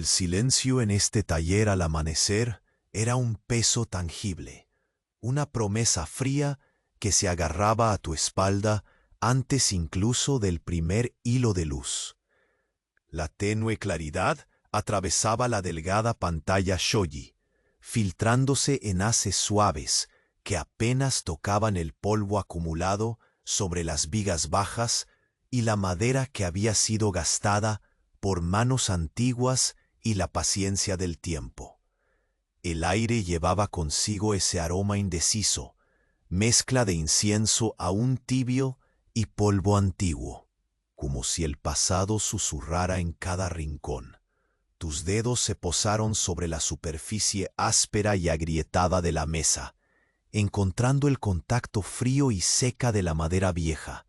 El silencio en este taller al amanecer era un peso tangible, una promesa fría que se agarraba a tu espalda antes incluso del primer hilo de luz. La tenue claridad atravesaba la delgada pantalla shoji, filtrándose en haces suaves que apenas tocaban el polvo acumulado sobre las vigas bajas y la madera que había sido gastada por manos antiguas y la paciencia del tiempo. El aire llevaba consigo ese aroma indeciso, mezcla de incienso aún tibio y polvo antiguo, como si el pasado susurrara en cada rincón. Tus dedos se posaron sobre la superficie áspera y agrietada de la mesa, encontrando el contacto frío y seca de la madera vieja.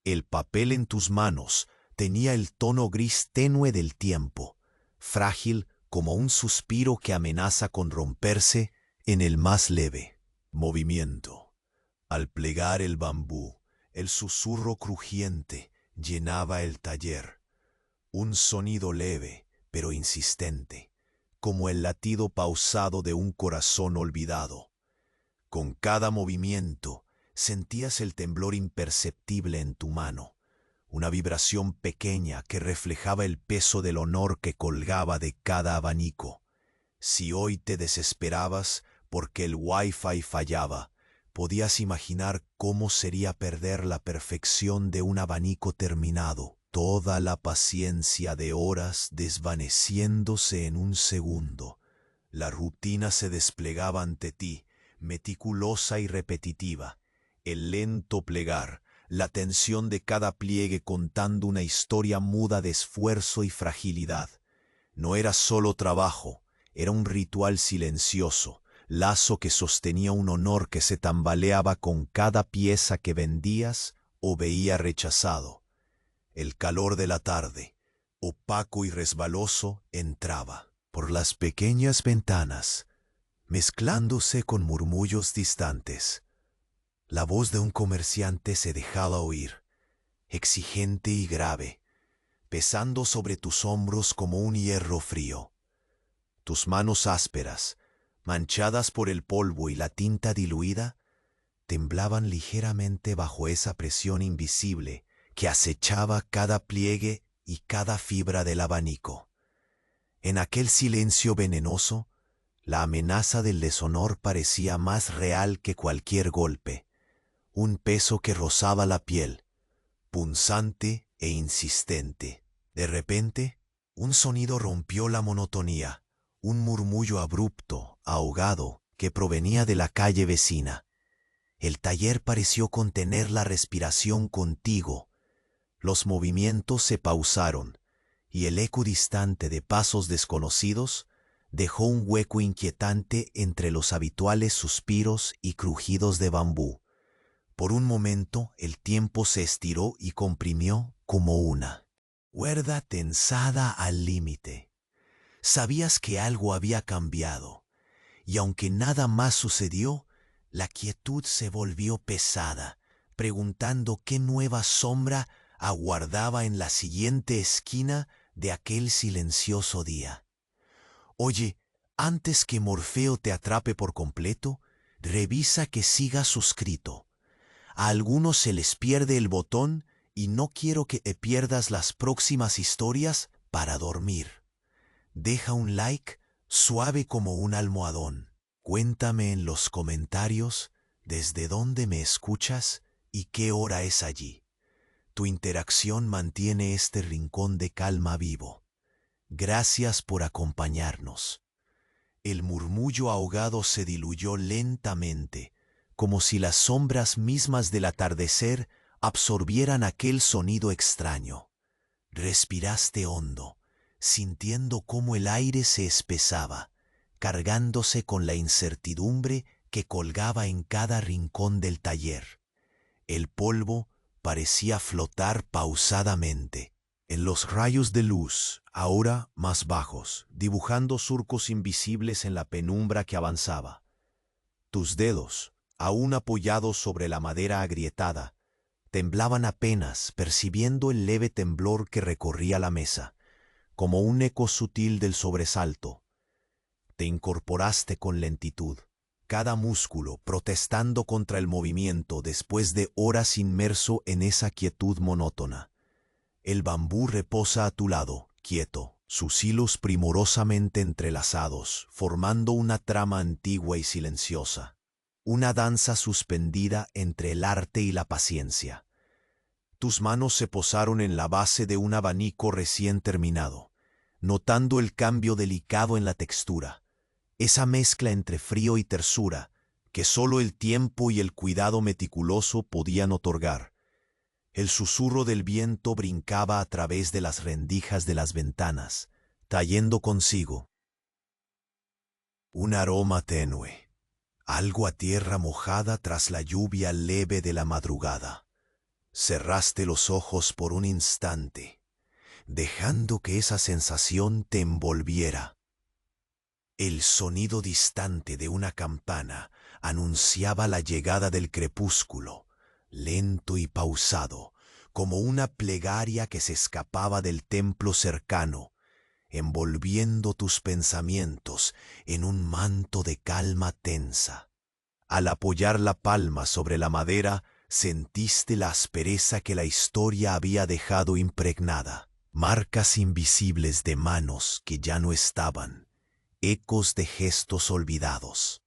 El papel en tus manos tenía el tono gris tenue del tiempo, frágil como un suspiro que amenaza con romperse en el más leve movimiento. Al plegar el bambú, el susurro crujiente llenaba el taller. Un sonido leve, pero insistente, como el latido pausado de un corazón olvidado. Con cada movimiento sentías el temblor imperceptible en tu mano, una vibración pequeña que reflejaba el peso del honor que colgaba de cada abanico. Si hoy te desesperabas porque el Wi-Fi fallaba, podías imaginar cómo sería perder la perfección de un abanico terminado, toda la paciencia de horas desvaneciéndose en un segundo. La rutina se desplegaba ante ti, meticulosa y repetitiva, el lento plegar, la tensión de cada pliegue contando una historia muda de esfuerzo y fragilidad. No era solo trabajo, era un ritual silencioso, lazo que sostenía un honor que se tambaleaba con cada pieza que vendías o veía rechazado. El calor de la tarde, opaco y resbaloso, entraba por las pequeñas ventanas, mezclándose con murmullos distantes. La voz de un comerciante se dejaba oír, exigente y grave, pesando sobre tus hombros como un hierro frío. Tus manos ásperas, manchadas por el polvo y la tinta diluida, temblaban ligeramente bajo esa presión invisible que acechaba cada pliegue y cada fibra del abanico. En aquel silencio venenoso, la amenaza del deshonor parecía más real que cualquier golpe, un peso que rozaba la piel, punzante e insistente. De repente, un sonido rompió la monotonía, un murmullo abrupto, ahogado, que provenía de la calle vecina. El taller pareció contener la respiración contigo. Los movimientos se pausaron, y el eco distante de pasos desconocidos dejó un hueco inquietante entre los habituales suspiros y crujidos de bambú. Por un momento el tiempo se estiró y comprimió como una cuerda tensada al límite. Sabías que algo había cambiado, y aunque nada más sucedió, la quietud se volvió pesada, preguntando qué nueva sombra aguardaba en la siguiente esquina de aquel silencioso día. Oye, antes que Morfeo te atrape por completo, revisa que sigas suscrito. A algunos se les pierde el botón y no quiero que te pierdas las próximas historias para dormir. Deja un like suave como un almohadón. Cuéntame en los comentarios desde dónde me escuchas y qué hora es allí. Tu interacción mantiene este rincón de calma vivo. Gracias por acompañarnos. El murmullo ahogado se diluyó lentamente, como si las sombras mismas del atardecer absorbieran aquel sonido extraño. Respiraste hondo, sintiendo cómo el aire se espesaba, cargándose con la incertidumbre que colgaba en cada rincón del taller. El polvo parecía flotar pausadamente en los rayos de luz, ahora más bajos, dibujando surcos invisibles en la penumbra que avanzaba. Tus dedos, aún apoyados sobre la madera agrietada, temblaban apenas percibiendo el leve temblor que recorría la mesa, como un eco sutil del sobresalto. Te incorporaste con lentitud, cada músculo protestando contra el movimiento después de horas inmerso en esa quietud monótona. El bambú reposa a tu lado, quieto, sus hilos primorosamente entrelazados, formando una trama antigua y silenciosa. Una danza suspendida entre el arte y la paciencia. Tus manos se posaron en la base de un abanico recién terminado, notando el cambio delicado en la textura, esa mezcla entre frío y tersura que solo el tiempo y el cuidado meticuloso podían otorgar. El susurro del viento brincaba a través de las rendijas de las ventanas, trayendo consigo un aroma tenue, algo a tierra mojada tras la lluvia leve de la madrugada. Cerraste los ojos por un instante, dejando que esa sensación te envolviera. El sonido distante de una campana anunciaba la llegada del crepúsculo, lento y pausado, como una plegaria que se escapaba del templo cercano, envolviendo tus pensamientos en un manto de calma tensa. Al apoyar la palma sobre la madera, sentiste la aspereza que la historia había dejado impregnada, marcas invisibles de manos que ya no estaban, ecos de gestos olvidados.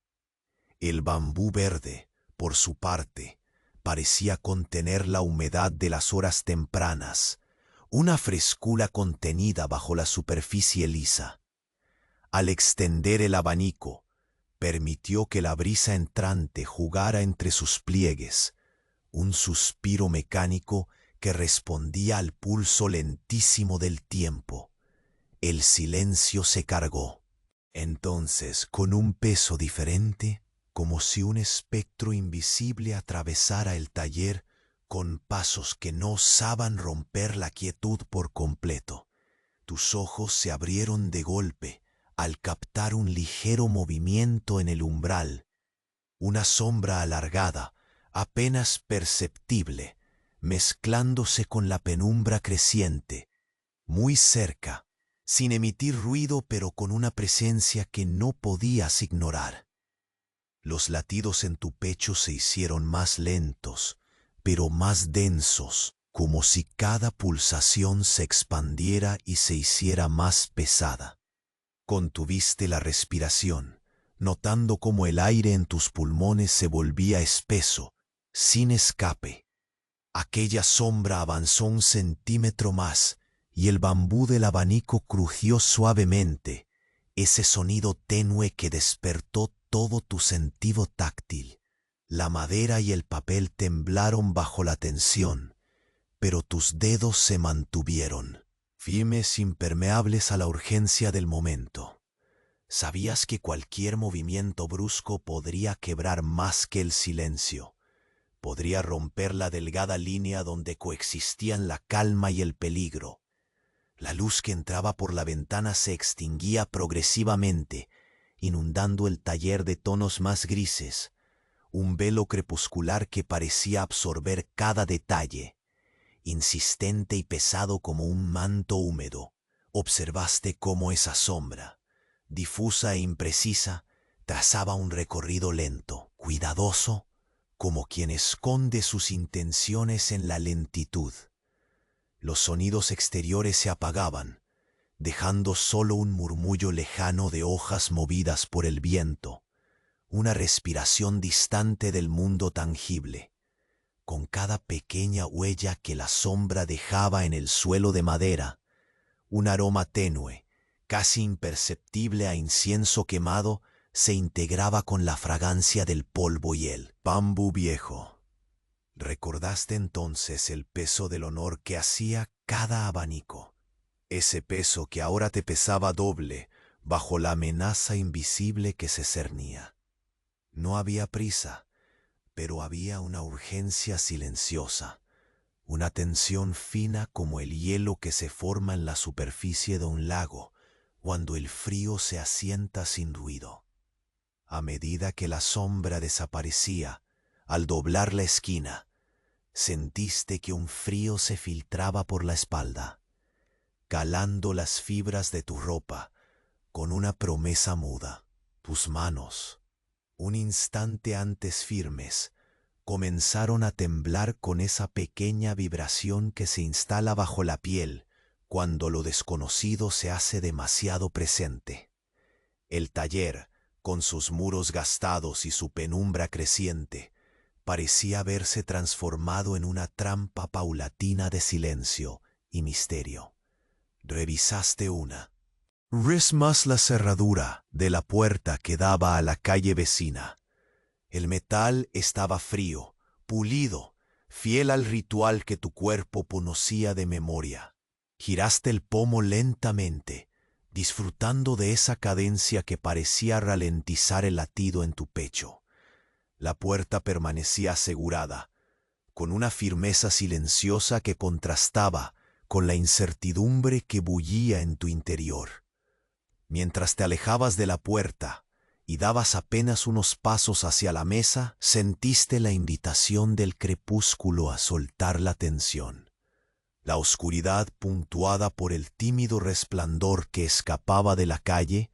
El bambú verde, por su parte, parecía contener la humedad de las horas tempranas, una frescura contenida bajo la superficie lisa. Al extender el abanico, permitió que la brisa entrante jugara entre sus pliegues, un suspiro mecánico que respondía al pulso lentísimo del tiempo. El silencio se cargó. Entonces, con un peso diferente, como si un espectro invisible atravesara el taller con pasos que no osaban romper la quietud por completo, tus ojos se abrieron de golpe al captar un ligero movimiento en el umbral, una sombra alargada, apenas perceptible, mezclándose con la penumbra creciente, muy cerca, sin emitir ruido pero con una presencia que no podías ignorar. Los latidos en tu pecho se hicieron más lentos, pero más densos, como si cada pulsación se expandiera y se hiciera más pesada. Contuviste la respiración, notando cómo el aire en tus pulmones se volvía espeso, sin escape. Aquella sombra avanzó un centímetro más y el bambú del abanico crujió suavemente, ese sonido tenue que despertó todo tu sentido táctil. La madera y el papel temblaron bajo la tensión, pero tus dedos se mantuvieron, firmes, impermeables a la urgencia del momento. Sabías que cualquier movimiento brusco podría quebrar más que el silencio. Podría romper la delgada línea donde coexistían la calma y el peligro. La luz que entraba por la ventana se extinguía progresivamente, inundando el taller de tonos más grises, un velo crepuscular que parecía absorber cada detalle, insistente y pesado como un manto húmedo. Observaste cómo esa sombra, difusa e imprecisa, trazaba un recorrido lento, cuidadoso, como quien esconde sus intenciones en la lentitud. Los sonidos exteriores se apagaban, dejando solo un murmullo lejano de hojas movidas por el viento, una respiración distante del mundo tangible, con cada pequeña huella que la sombra dejaba en el suelo de madera, un aroma tenue, casi imperceptible a incienso quemado, se integraba con la fragancia del polvo y el bambú viejo. Recordaste entonces el peso del honor que hacía cada abanico, ese peso que ahora te pesaba doble bajo la amenaza invisible que se cernía. No había prisa, pero había una urgencia silenciosa, una tensión fina como el hielo que se forma en la superficie de un lago cuando el frío se asienta sin ruido. A medida que la sombra desaparecía, al doblar la esquina, sentiste que un frío se filtraba por la espalda. calando las fibras de tu ropa con una promesa muda. Tus manos, un instante antes firmes, comenzaron a temblar con esa pequeña vibración que se instala bajo la piel cuando lo desconocido se hace demasiado presente. El taller, con sus muros gastados y su penumbra creciente, parecía haberse transformado en una trampa paulatina de silencio y misterio. Revisaste una vez más la cerradura de la puerta que daba a la calle vecina. El metal estaba frío, pulido, fiel al ritual que tu cuerpo conocía de memoria. Giraste el pomo lentamente, disfrutando de esa cadencia que parecía ralentizar el latido en tu pecho. La puerta permanecía asegurada, con una firmeza silenciosa que contrastaba con la incertidumbre que bullía en tu interior. Mientras te alejabas de la puerta y dabas apenas unos pasos hacia la mesa, sentiste la invitación del crepúsculo a soltar la tensión. La oscuridad, puntuada por el tímido resplandor que escapaba de la calle,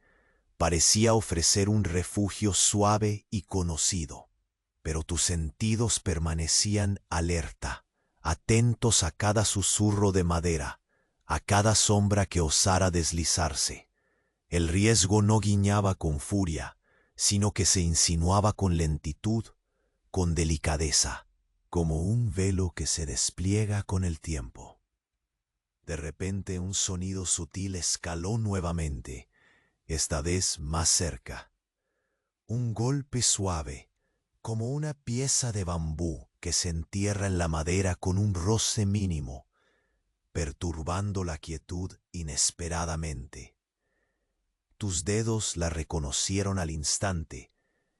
parecía ofrecer un refugio suave y conocido. Pero tus sentidos permanecían alerta, atentos a cada susurro de madera, a cada sombra que osara deslizarse. El riesgo no guiñaba con furia, sino que se insinuaba con lentitud, con delicadeza, como un velo que se despliega con el tiempo. De repente un sonido sutil escaló nuevamente, esta vez más cerca. Un golpe suave, como una pieza de bambú que se entierra en la madera con un roce mínimo, perturbando la quietud inesperadamente. Tus dedos la reconocieron al instante,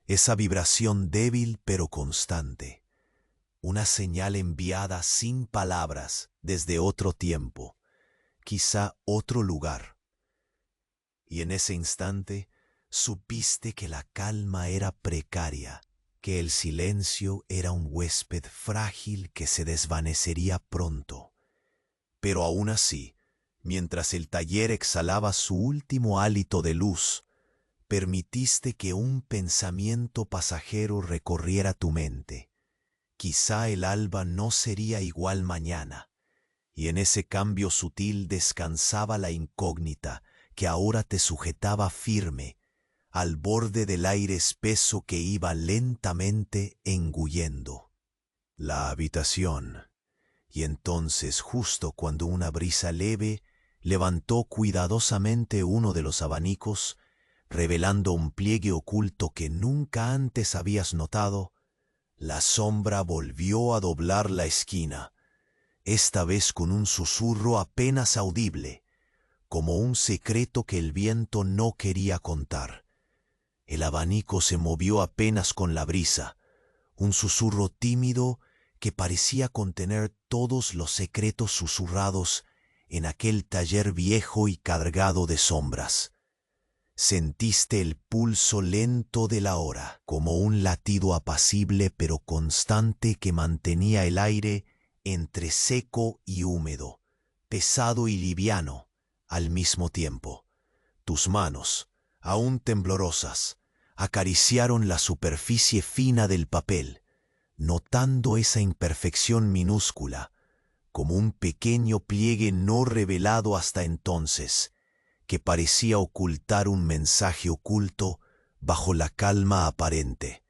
esa vibración débil pero constante, una señal enviada sin palabras desde otro tiempo, quizá otro lugar. Y en ese instante supiste que la calma era precaria, que el silencio era un huésped frágil que se desvanecería pronto. Pero aún así, mientras el taller exhalaba su último hálito de luz, permitiste que un pensamiento pasajero recorriera tu mente. Quizá el alba no sería igual mañana, y en ese cambio sutil descansaba la incógnita que ahora te sujetaba firme, al borde del aire espeso que iba lentamente engullendo la habitación. Y entonces, justo cuando una brisa leve levantó cuidadosamente uno de los abanicos, revelando un pliegue oculto que nunca antes habías notado, la sombra volvió a doblar la esquina, esta vez con un susurro apenas audible, como un secreto que el viento no quería contar. El abanico se movió apenas con la brisa, un susurro tímido que parecía contener todos los secretos susurrados en aquel taller viejo y cargado de sombras. Sentiste el pulso lento de la hora, como un latido apacible pero constante que mantenía el aire entre seco y húmedo, pesado y liviano al mismo tiempo. Tus manos, aún temblorosas, acariciaron la superficie fina del papel, notando esa imperfección minúscula, como un pequeño pliegue no revelado hasta entonces, que parecía ocultar un mensaje oculto bajo la calma aparente.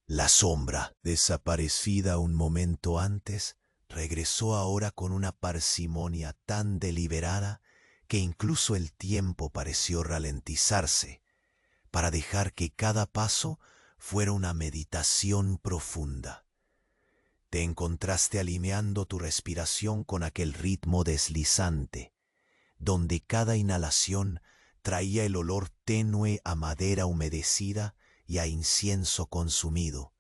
La sombra, desaparecida un momento antes, regresó ahora con una parsimonia tan deliberada que incluso el tiempo pareció ralentizarse, para dejar que cada paso fuera una meditación profunda. Te encontraste alineando tu respiración con aquel ritmo deslizante, donde cada inhalación traía el olor tenue a madera humedecida y a incienso consumido,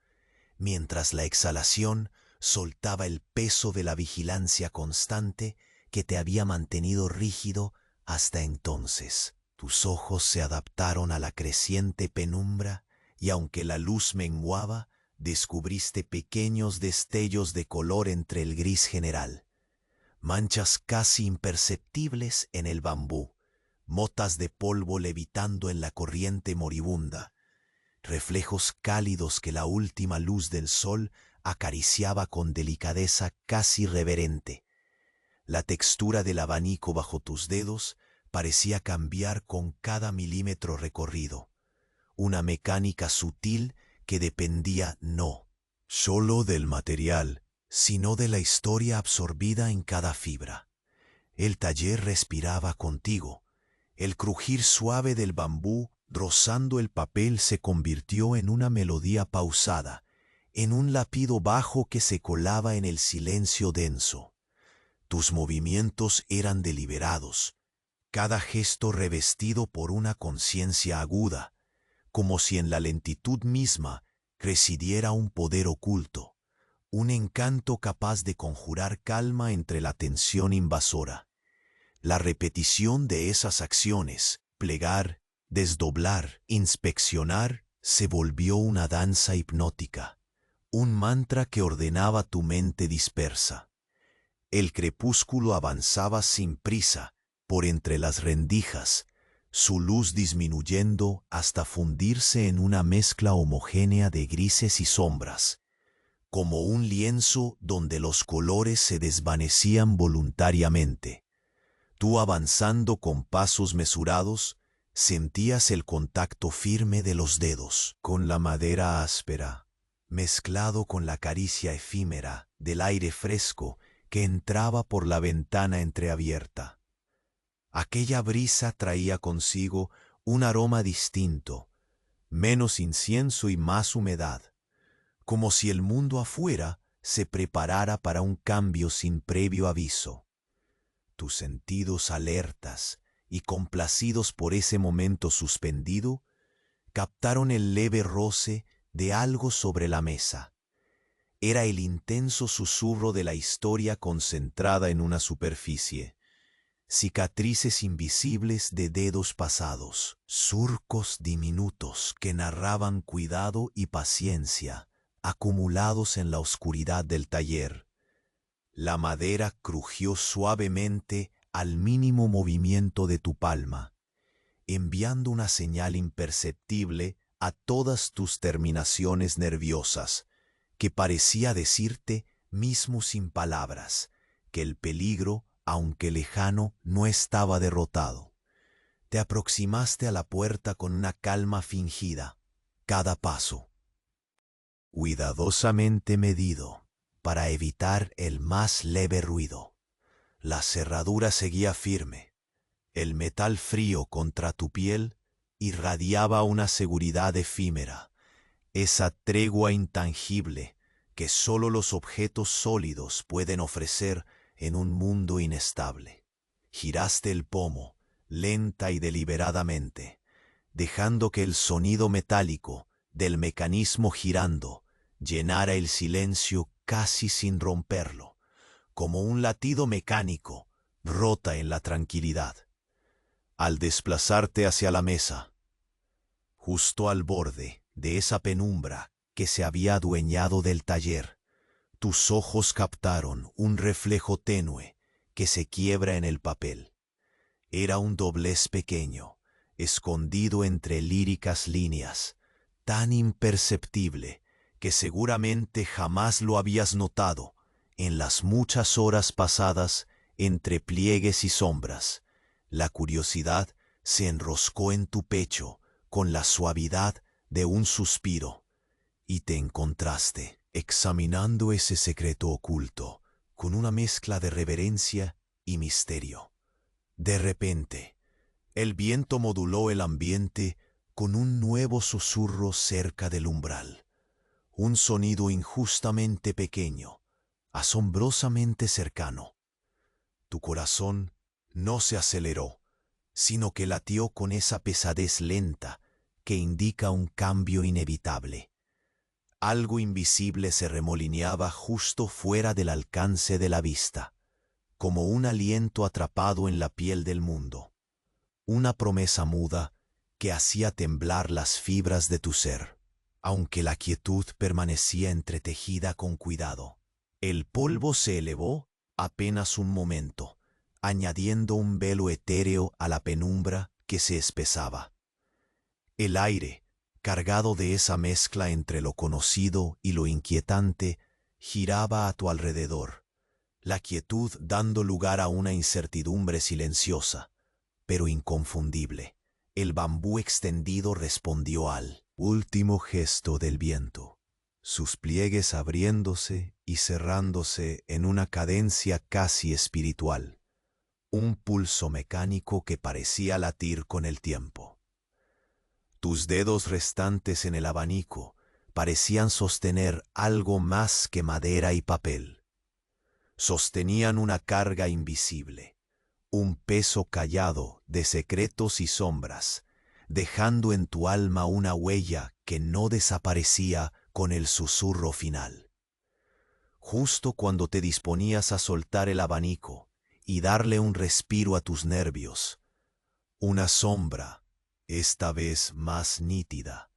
mientras la exhalación soltaba el peso de la vigilancia constante que te había mantenido rígido hasta entonces. Tus ojos se adaptaron a la creciente penumbra y aunque la luz menguaba, descubriste pequeños destellos de color entre el gris general. manchas casi imperceptibles en el bambú, motas de polvo levitando en la corriente moribunda, reflejos cálidos que la última luz del sol acariciaba con delicadeza casi reverente. La textura del abanico bajo tus dedos parecía cambiar con cada milímetro recorrido, una mecánica sutil que dependía no solo del material, sino de la historia absorbida en cada fibra. El taller respiraba contigo. El crujir suave del bambú rozando el papel se convirtió en una melodía pausada, en un latido bajo que se colaba en el silencio denso. Tus movimientos eran deliberados, cada gesto revestido por una conciencia aguda, como si en la lentitud misma residiera un poder oculto, un encanto capaz de conjurar calma entre la tensión invasora. La repetición de esas acciones, plegar, desdoblar, inspeccionar, se volvió una danza hipnótica, un mantra que ordenaba tu mente dispersa. El crepúsculo avanzaba sin prisa por entre las rendijas, su luz disminuyendo hasta fundirse en una mezcla homogénea de grises y sombras, como un lienzo donde los colores se desvanecían voluntariamente. Tú avanzando con pasos mesurados, sentías el contacto firme de los dedos con la madera áspera, mezclado con la caricia efímera del aire fresco que entraba por la ventana entreabierta. Aquella brisa traía consigo un aroma distinto, menos incienso y más humedad, como si el mundo afuera se preparara para un cambio sin previo aviso. Tus sentidos alertas y complacidos por ese momento suspendido, captaron el leve roce de algo sobre la mesa. Era el intenso susurro de la historia concentrada en una superficie. Cicatrices invisibles de dedos pasados, surcos diminutos que narraban cuidado y paciencia, acumulados en la oscuridad del taller. La madera crujió suavemente al mínimo movimiento de tu palma, enviando una señal imperceptible a todas tus terminaciones nerviosas, que parecía decirte, mismo sin palabras, que el peligro, aunque lejano, no estaba derrotado. Te aproximaste a la puerta con una calma fingida, cada paso cuidadosamente medido, para evitar el más leve ruido. La cerradura seguía firme. El metal frío contra tu piel irradiaba una seguridad efímera, esa tregua intangible que sólo los objetos sólidos pueden ofrecer en un mundo inestable. Giraste el pomo, lenta y deliberadamente, dejando que el sonido metálico del mecanismo girando llenara el silencio casi sin romperlo, como un latido mecánico rota en la tranquilidad. Al desplazarte hacia la mesa, justo al borde de esa penumbra que se había adueñado del taller, tus ojos captaron un reflejo tenue que se quiebra en el papel. Era un doblez pequeño, escondido entre líricas líneas, tan imperceptible que seguramente jamás lo habías notado en las muchas horas pasadas entre pliegues y sombras. La curiosidad se enroscó en tu pecho con la suavidad de un suspiro, y te encontraste examinando ese secreto oculto con una mezcla de reverencia y misterio. De repente, el viento moduló el ambiente con un nuevo susurro cerca del umbral, un sonido injustamente pequeño, asombrosamente cercano. Tu corazón no se aceleró, sino que latió con esa pesadez lenta que indica un cambio inevitable. Algo invisible se remolineaba justo fuera del alcance de la vista, como un aliento atrapado en la piel del mundo, una promesa muda que hacía temblar las fibras de tu ser, aunque la quietud permanecía entretejida con cuidado. El polvo se elevó apenas un momento, añadiendo un velo etéreo a la penumbra que se espesaba. El aire, cargado de esa mezcla entre lo conocido y lo inquietante, giraba a tu alrededor, la quietud dando lugar a una incertidumbre silenciosa, pero inconfundible. El bambú extendido respondió al último gesto del viento, sus pliegues abriéndose y cerrándose en una cadencia casi espiritual, un pulso mecánico que parecía latir con el tiempo. Tus dedos restantes en el abanico parecían sostener algo más que madera y papel. Sostenían una carga invisible, un peso callado de secretos y sombras, dejando en tu alma una huella que no desaparecía con el susurro final. Justo cuando te disponías a soltar el abanico y darle un respiro a tus nervios, una sombra, esta vez más nítida,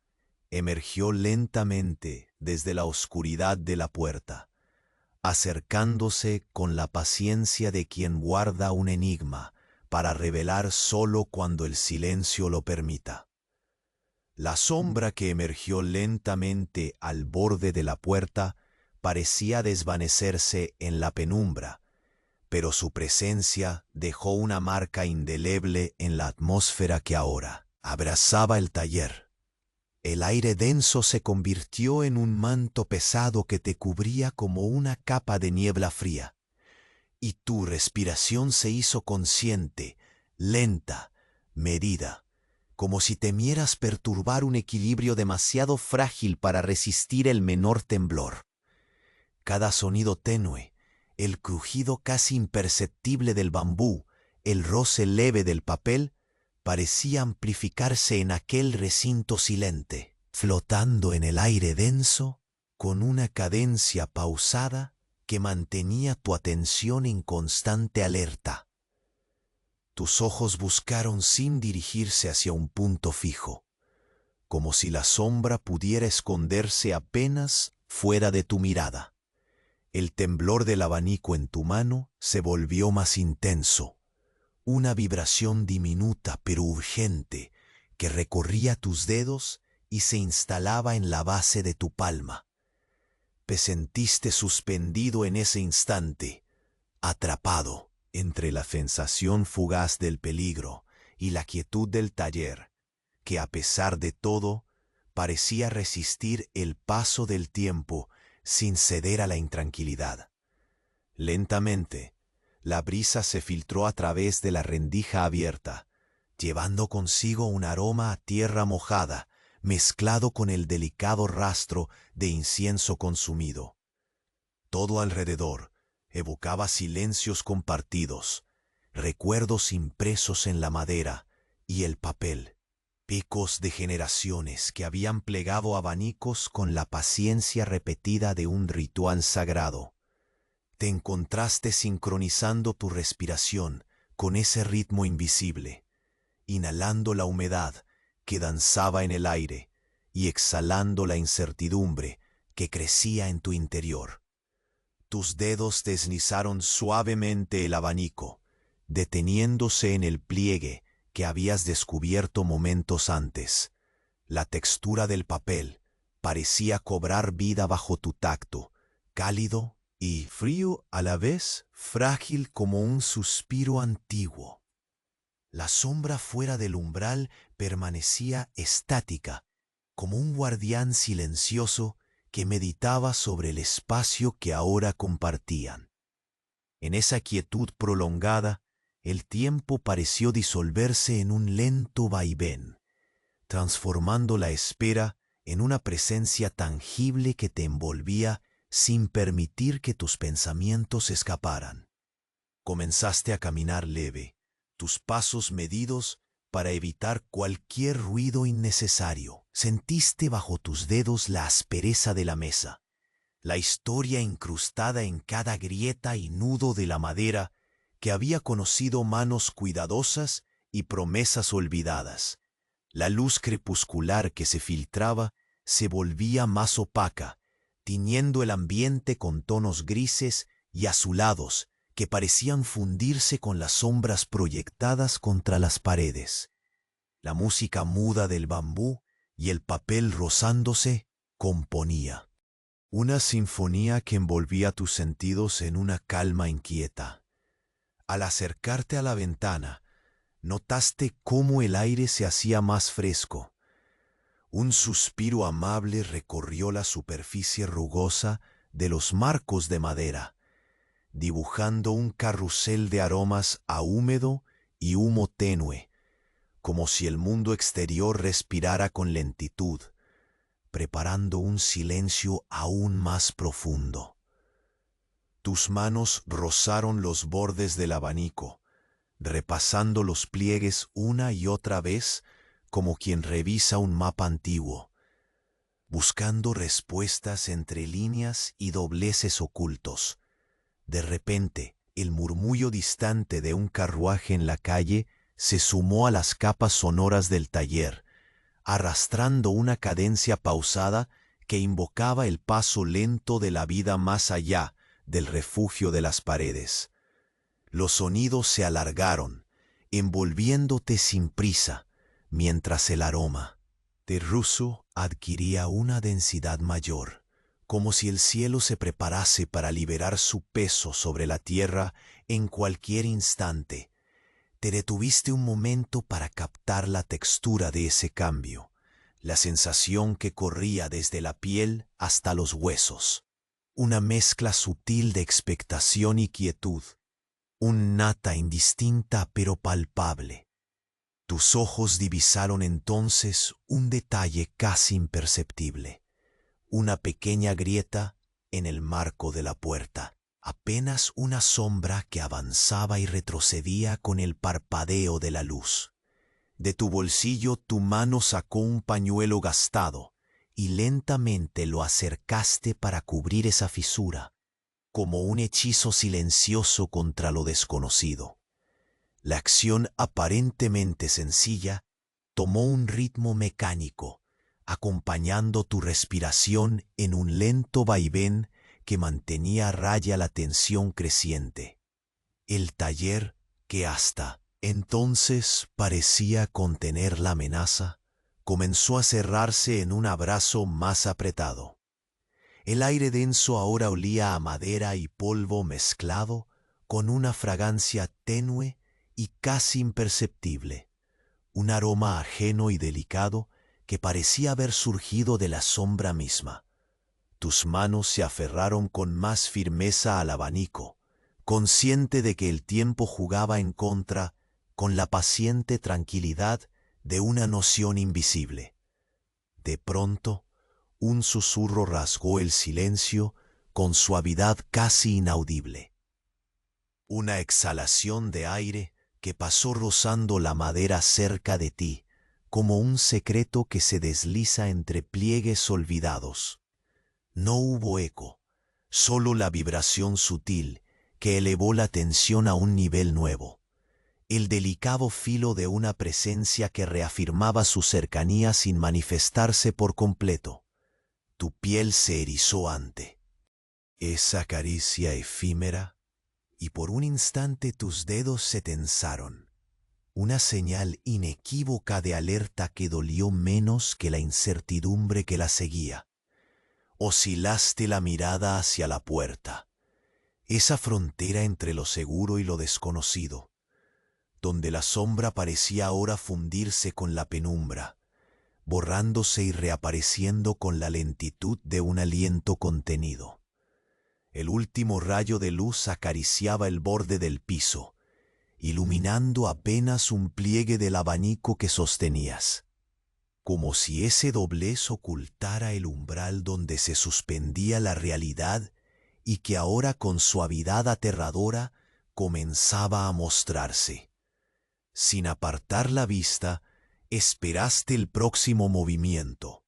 emergió lentamente desde la oscuridad de la puerta, acercándose con la paciencia de quien guarda un enigma para revelar solo cuando el silencio lo permita. La sombra que emergió lentamente al borde de la puerta parecía desvanecerse en la penumbra, pero su presencia dejó una marca indeleble en la atmósfera que ahora abrazaba el taller. El aire denso se convirtió en un manto pesado que te cubría como una capa de niebla fría, y tu respiración se hizo consciente, lenta, medida, como si temieras perturbar un equilibrio demasiado frágil para resistir el menor temblor. Cada sonido tenue, el crujido casi imperceptible del bambú, el roce leve del papel, parecía amplificarse en aquel recinto silente, flotando en el aire denso, con una cadencia pausada que mantenía tu atención en constante alerta. Tus ojos buscaron sin dirigirse hacia un punto fijo, como si la sombra pudiera esconderse apenas fuera de tu mirada. El temblor del abanico en tu mano se volvió más intenso, una vibración diminuta pero urgente que recorría tus dedos y se instalaba en la base de tu palma. Te sentiste suspendido en ese instante, atrapado entre la sensación fugaz del peligro y la quietud del taller, que a pesar de todo parecía resistir el paso del tiempo sin ceder a la intranquilidad. Lentamente, la brisa se filtró a través de la rendija abierta, llevando consigo un aroma a tierra mojada, mezclado con el delicado rastro de incienso consumido. Todo alrededor evocaba silencios compartidos, recuerdos impresos en la madera y el papel, ecos de generaciones que habían plegado abanicos con la paciencia repetida de un ritual sagrado. Te encontraste sincronizando tu respiración con ese ritmo invisible, inhalando la humedad que danzaba en el aire y exhalando la incertidumbre que crecía en tu interior. Tus dedos deslizaron suavemente el abanico, deteniéndose en el pliegue que habías descubierto momentos antes. La textura del papel parecía cobrar vida bajo tu tacto, cálido y frío a la vez, frágil como un suspiro antiguo. La sombra fuera del umbral permanecía estática, como un guardián silencioso que meditaba sobre el espacio que ahora compartían. En esa quietud prolongada, el tiempo pareció disolverse en un lento vaivén, transformando la espera en una presencia tangible que te envolvía sin permitir que tus pensamientos escaparan. Comenzaste a caminar leve, tus pasos medidos para evitar cualquier ruido innecesario. Sentiste bajo tus dedos la aspereza de la mesa, la historia incrustada en cada grieta y nudo de la madera que había conocido manos cuidadosas y promesas olvidadas. La luz crepuscular que se filtraba se volvía más opaca, tiñendo el ambiente con tonos grises y azulados que parecían fundirse con las sombras proyectadas contra las paredes. La música muda del bambú y el papel rozándose componía una sinfonía que envolvía tus sentidos en una calma inquieta. Al acercarte a la ventana, notaste cómo el aire se hacía más fresco. Un suspiro amable recorrió la superficie rugosa de los marcos de madera, dibujando un carrusel de aromas a húmedo y humo tenue, como si el mundo exterior respirara con lentitud, preparando un silencio aún más profundo. Tus manos rozaron los bordes del abanico, repasando los pliegues una y otra vez como quien revisa un mapa antiguo, buscando respuestas entre líneas y dobleces ocultos. De repente, el murmullo distante de un carruaje en la calle se sumó a las capas sonoras del taller, arrastrando una cadencia pausada que invocaba el paso lento de la vida más allá del refugio de las paredes. Los sonidos se alargaron, envolviéndote sin prisa, mientras el aroma de ruso adquiría una densidad mayor, como si el cielo se preparase para liberar su peso sobre la tierra en cualquier instante. Te detuviste un momento para captar la textura de ese cambio, la sensación que corría desde la piel hasta los huesos, una mezcla sutil de expectación y quietud, un nata indistinta pero palpable. Tus ojos divisaron entonces un detalle casi imperceptible, una pequeña grieta en el marco de la puerta, apenas una sombra que avanzaba y retrocedía con el parpadeo de la luz. De tu bolsillo tu mano sacó un pañuelo gastado y lentamente lo acercaste para cubrir esa fisura, como un hechizo silencioso contra lo desconocido. La acción aparentemente sencilla tomó un ritmo mecánico, acompañando tu respiración en un lento vaivén que mantenía a raya la tensión creciente. El taller, que hasta entonces parecía contener la amenaza, comenzó a cerrarse en un abrazo más apretado. El aire denso ahora olía a madera y polvo mezclado con una fragancia tenue y casi imperceptible, un aroma ajeno y delicado que parecía haber surgido de la sombra misma. Tus manos se aferraron con más firmeza al abanico, consciente de que el tiempo jugaba en contra con la paciente tranquilidad de una noción invisible. De pronto, un susurro rasgó el silencio con suavidad casi inaudible. Una exhalación de aire que pasó rozando la madera cerca de ti, como un secreto que se desliza entre pliegues olvidados. No hubo eco, solo la vibración sutil que elevó la tensión a un nivel nuevo, el delicado filo de una presencia que reafirmaba su cercanía sin manifestarse por completo. Tu piel se erizó ante esa caricia efímera y por un instante tus dedos se tensaron, una señal inequívoca de alerta que dolió menos que la incertidumbre que la seguía. Oscilaste la mirada hacia la puerta, esa frontera entre lo seguro y lo desconocido, donde la sombra parecía ahora fundirse con la penumbra, borrándose y reapareciendo con la lentitud de un aliento contenido. El último rayo de luz acariciaba el borde del piso, iluminando apenas un pliegue del abanico que sostenías, como si ese doblez ocultara el umbral donde se suspendía la realidad y que ahora con suavidad aterradora comenzaba a mostrarse. Sin apartar la vista, esperaste el próximo movimiento,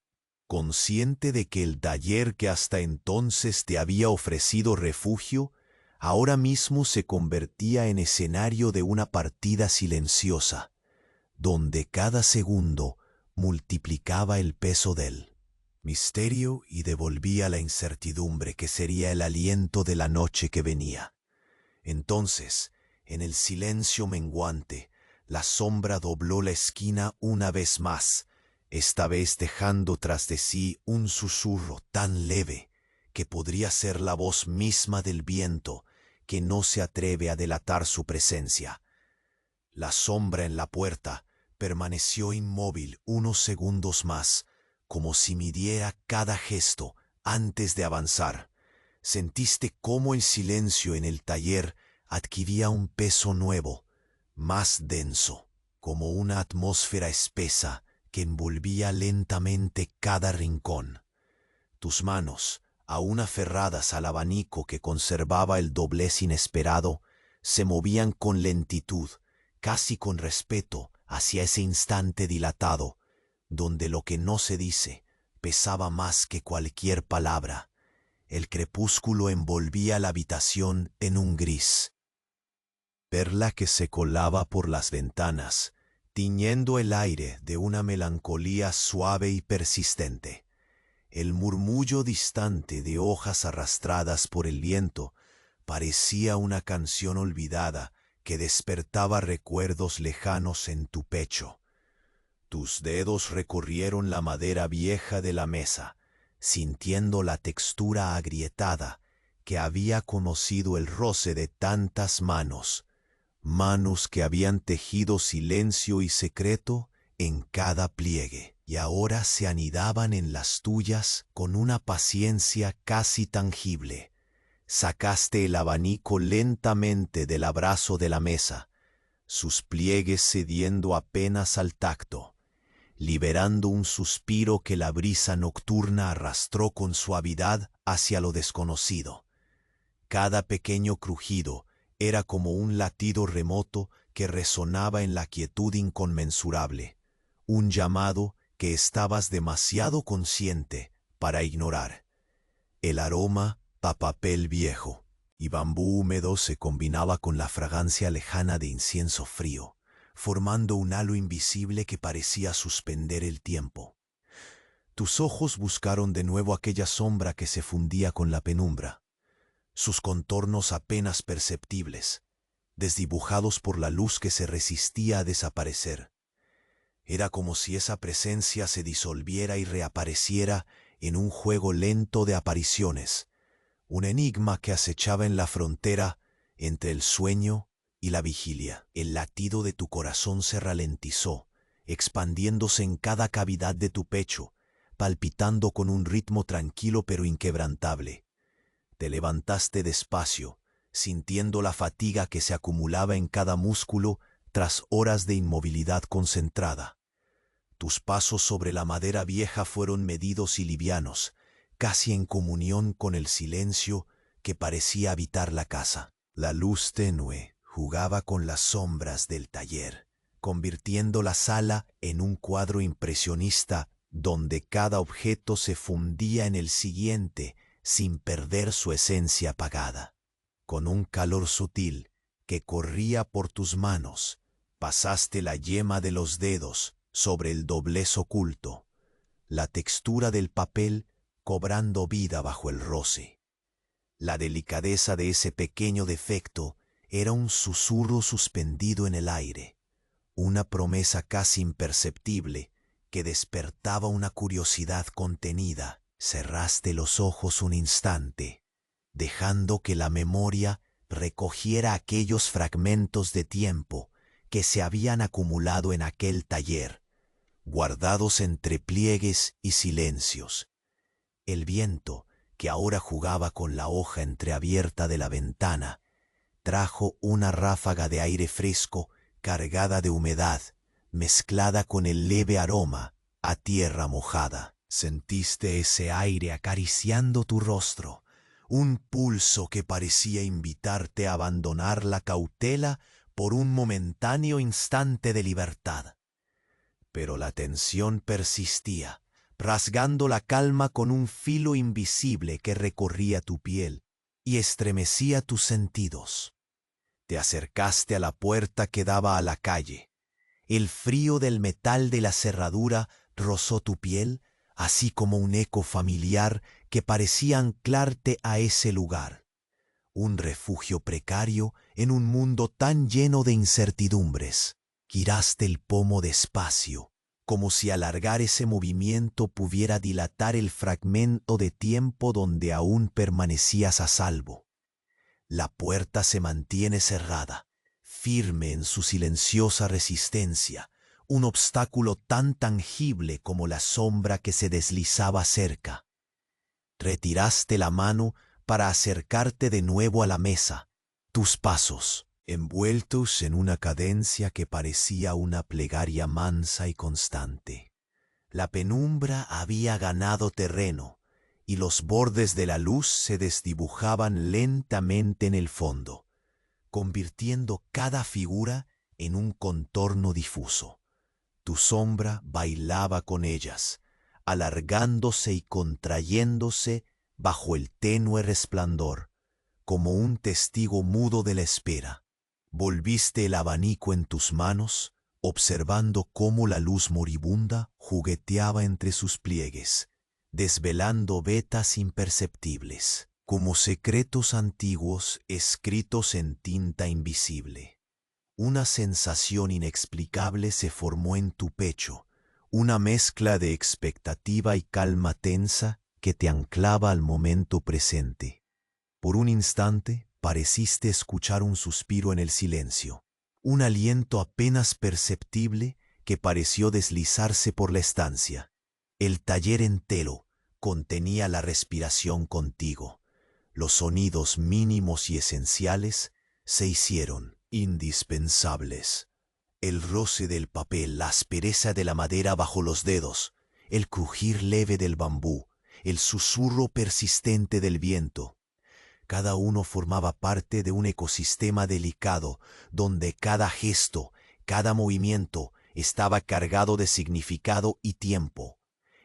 consciente de que el taller que hasta entonces te había ofrecido refugio, ahora mismo se convertía en escenario de una partida silenciosa, donde cada segundo multiplicaba el peso del misterio y devolvía la incertidumbre que sería el aliento de la noche que venía. Entonces, en el silencio menguante, la sombra dobló la esquina una vez más, esta vez dejando tras de sí un susurro tan leve que podría ser la voz misma del viento que no se atreve a delatar su presencia. La sombra en la puerta permaneció inmóvil unos segundos más, como si midiera cada gesto antes de avanzar. Sentiste cómo el silencio en el taller adquiría un peso nuevo, más denso, como una atmósfera espesa que envolvía lentamente cada rincón. Tus manos, aún aferradas al abanico que conservaba el doblez inesperado, se movían con lentitud, casi con respeto, hacia ese instante dilatado, donde lo que no se dice pesaba más que cualquier palabra. El crepúsculo envolvía la habitación en un gris. Perla que se colaba por las ventanas, tiñendo el aire de una melancolía suave y persistente. El murmullo distante de hojas arrastradas por el viento parecía una canción olvidada que despertaba recuerdos lejanos en tu pecho. Tus dedos recorrieron la madera vieja de la mesa, sintiendo la textura agrietada que había conocido el roce de tantas manos, manos que habían tejido silencio y secreto en cada pliegue, y ahora se anidaban en las tuyas con una paciencia casi tangible. Sacaste el abanico lentamente del abrazo de la mesa, sus pliegues cediendo apenas al tacto, liberando un suspiro que la brisa nocturna arrastró con suavidad hacia lo desconocido. Cada pequeño crujido era como un latido remoto que resonaba en la quietud inconmensurable, un llamado que estabas demasiado consciente para ignorar. El aroma a papel viejo y bambú húmedo se combinaba con la fragancia lejana de incienso frío, formando un halo invisible que parecía suspender el tiempo. Tus ojos buscaron de nuevo aquella sombra que se fundía con la penumbra, sus contornos apenas perceptibles, desdibujados por la luz que se resistía a desaparecer. Era como si esa presencia se disolviera y reapareciera en un juego lento de apariciones, un enigma que acechaba en la frontera entre el sueño y la vigilia. El latido de tu corazón se ralentizó, expandiéndose en cada cavidad de tu pecho, palpitando con un ritmo tranquilo pero inquebrantable. Te levantaste despacio, sintiendo la fatiga que se acumulaba en cada músculo tras horas de inmovilidad concentrada. Tus pasos sobre la madera vieja fueron medidos y livianos, casi en comunión con el silencio que parecía habitar la casa. La luz tenue jugaba con las sombras del taller, convirtiendo la sala en un cuadro impresionista donde cada objeto se fundía en el siguiente sin perder su esencia apagada. Con un calor sutil que corría por tus manos, pasaste la yema de los dedos sobre el doblez oculto, la textura del papel cobrando vida bajo el roce. La delicadeza de ese pequeño defecto era un susurro suspendido en el aire, una promesa casi imperceptible que despertaba una curiosidad contenida. Cerraste los ojos un instante, dejando que la memoria recogiera aquellos fragmentos de tiempo que se habían acumulado en aquel taller, guardados entre pliegues y silencios. El viento, que ahora jugaba con la hoja entreabierta de la ventana, trajo una ráfaga de aire fresco cargada de humedad, mezclada con el leve aroma a tierra mojada. Sentiste ese aire acariciando tu rostro, un pulso que parecía invitarte a abandonar la cautela por un momentáneo instante de libertad. Pero la tensión persistía, rasgando la calma con un filo invisible que recorría tu piel y estremecía tus sentidos. Te acercaste a la puerta que daba a la calle. El frío del metal de la cerradura rozó tu piel, así como un eco familiar que parecía anclarte a ese lugar. un refugio precario en un mundo tan lleno de incertidumbres. Giraste el pomo despacio, como si alargar ese movimiento pudiera dilatar el fragmento de tiempo donde aún permanecías a salvo. La puerta se mantiene cerrada, firme en su silenciosa resistencia, un obstáculo tan tangible como la sombra que se deslizaba cerca. Retiraste la mano para acercarte de nuevo a la mesa. Tus pasos, envueltos en una cadencia que parecía una plegaria mansa y constante. La penumbra había ganado terreno, y los bordes de la luz se desdibujaban lentamente en el fondo, convirtiendo cada figura en un contorno difuso. Tu sombra bailaba con ellas, alargándose y contrayéndose bajo el tenue resplandor, como un testigo mudo de la espera. Volviste el abanico en tus manos, observando cómo la luz moribunda jugueteaba entre sus pliegues, desvelando vetas imperceptibles, como secretos antiguos escritos en tinta invisible. Una sensación inexplicable se formó en tu pecho, una mezcla de expectativa y calma tensa que te anclaba al momento presente. Por un instante pareciste escuchar un suspiro en el silencio, un aliento apenas perceptible que pareció deslizarse por la estancia. El taller entero contenía la respiración contigo. Los sonidos mínimos y esenciales se hicieron indispensables. El roce del papel, la aspereza de la madera bajo los dedos, el crujir leve del bambú, el susurro persistente del viento. Cada uno formaba parte de un ecosistema delicado, donde cada gesto, cada movimiento estaba cargado de significado y tiempo.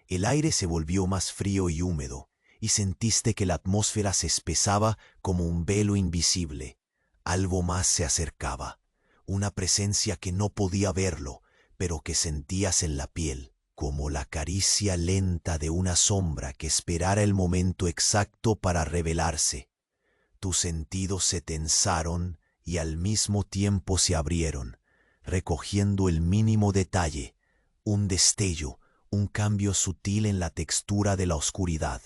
El aire se volvió más frío y húmedo, y sentiste que la atmósfera se espesaba como un velo invisible. Algo más se acercaba, una presencia que no podía verlo, pero que sentías en la piel, como la caricia lenta de una sombra que esperara el momento exacto para revelarse. Tus sentidos se tensaron y al mismo tiempo se abrieron, recogiendo el mínimo detalle, un destello, un cambio sutil en la textura de la oscuridad.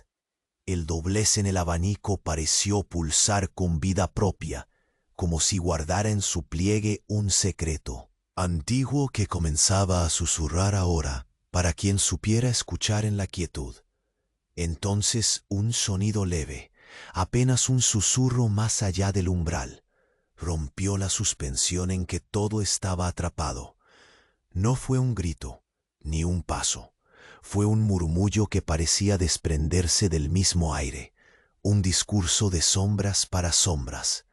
El doblez en el abanico pareció pulsar con vida propia, como si guardara en su pliegue un secreto antiguo que comenzaba a susurrar ahora para quien supiera escuchar en la quietud. Entonces un sonido leve, apenas un susurro más allá del umbral, rompió la suspensión en que todo estaba atrapado. No fue un grito, ni un paso. Fue un murmullo que parecía desprenderse del mismo aire, un discurso de sombras para sombras.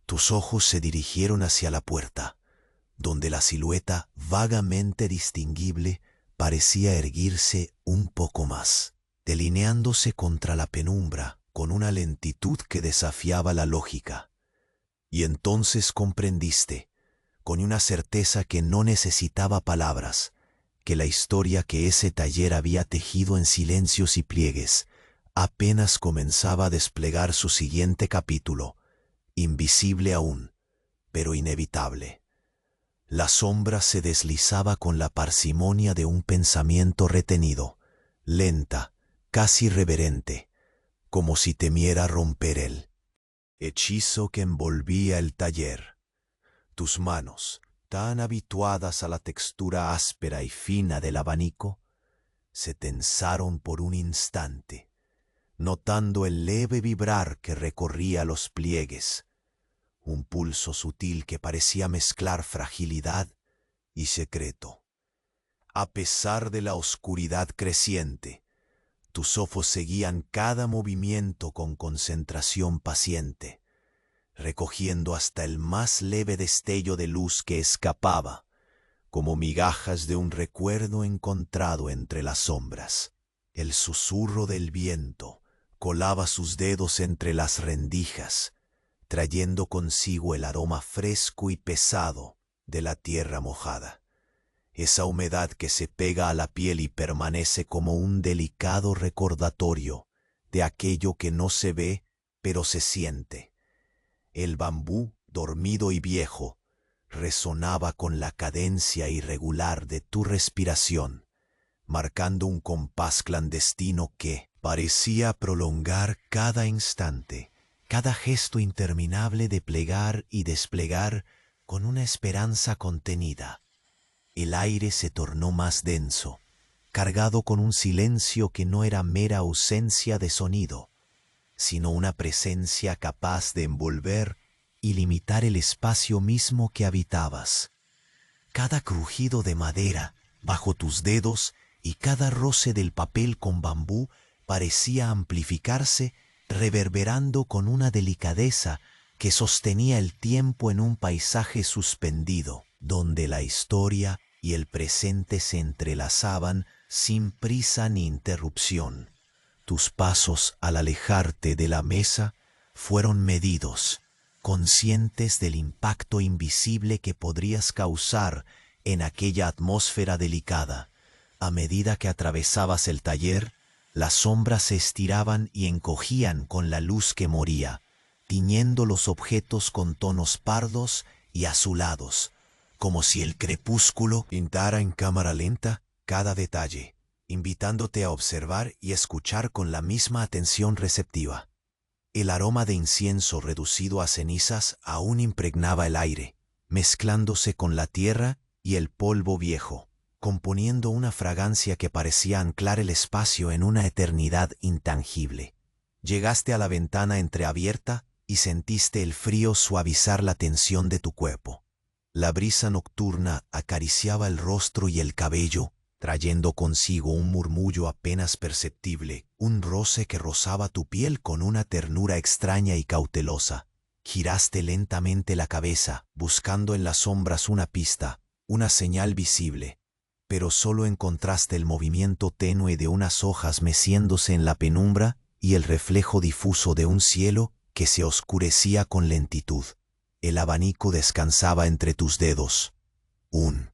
Tus ojos se dirigieron hacia la puerta, donde la silueta vagamente distinguible parecía erguirse un poco más, delineándose contra la penumbra con una lentitud que desafiaba la lógica. Y entonces comprendiste, con una certeza que no necesitaba palabras, que la historia que ese taller había tejido en silencios y pliegues apenas comenzaba a desplegar su siguiente capítulo, invisible aún, pero inevitable. La sombra se deslizaba con la parsimonia de un pensamiento retenido, lenta, casi reverente, como si temiera romper el hechizo que envolvía el taller. Tus manos, tan habituadas a la textura áspera y fina del abanico, se tensaron por un instante, notando el leve vibrar que recorría los pliegues, un pulso sutil que parecía mezclar fragilidad y secreto. A pesar de la oscuridad creciente, tus ojos seguían cada movimiento con concentración paciente, recogiendo hasta el más leve destello de luz que escapaba, como migajas de un recuerdo encontrado entre las sombras. El susurro del viento colaba sus dedos entre las rendijas, trayendo consigo el aroma fresco y pesado de la tierra mojada. Esa humedad que se pega a la piel y permanece como un delicado recordatorio de aquello que no se ve pero se siente. El bambú, dormido y viejo, resonaba con la cadencia irregular de tu respiración, marcando un compás clandestino que parecía prolongar cada instante, cada gesto interminable de plegar y desplegar con una esperanza contenida. El aire se tornó más denso, cargado con un silencio que no era mera ausencia de sonido, sino una presencia capaz de envolver y limitar el espacio mismo que habitabas. Cada crujido de madera bajo tus dedos y cada roce del papel con bambú parecía amplificarse, reverberando con una delicadeza que sostenía el tiempo en un paisaje suspendido, donde la historia y el presente se entrelazaban sin prisa ni interrupción. Tus pasos al alejarte de la mesa fueron medidos, conscientes del impacto invisible que podrías causar en aquella atmósfera delicada. A medida que atravesabas el taller, las sombras se estiraban y encogían con la luz que moría, tiñendo los objetos con tonos pardos y azulados, como si el crepúsculo pintara en cámara lenta cada detalle, invitándote a observar y escuchar con la misma atención receptiva. El aroma de incienso reducido a cenizas aún impregnaba el aire, mezclándose con la tierra y el polvo viejo, componiendo una fragancia que parecía anclar el espacio en una eternidad intangible. Llegaste a la ventana entreabierta y sentiste el frío suavizar la tensión de tu cuerpo. La brisa nocturna acariciaba el rostro y el cabello, trayendo consigo un murmullo apenas perceptible, un roce que rozaba tu piel con una ternura extraña y cautelosa. Giraste lentamente la cabeza, buscando en las sombras una pista, una señal visible, pero solo encontraste el movimiento tenue de unas hojas meciéndose en la penumbra y el reflejo difuso de un cielo que se oscurecía con lentitud. El abanico descansaba entre tus dedos. Un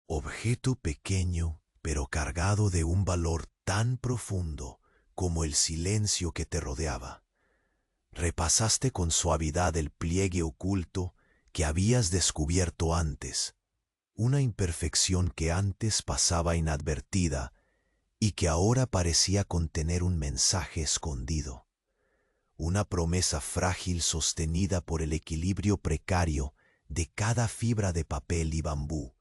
objeto pequeño, pero cargado de un valor tan profundo como el silencio que te rodeaba. Repasaste con suavidad el pliegue oculto que habías descubierto antes, una imperfección que antes pasaba inadvertida y que ahora parecía contener un mensaje escondido, una promesa frágil sostenida por el equilibrio precario de cada fibra de papel y bambú.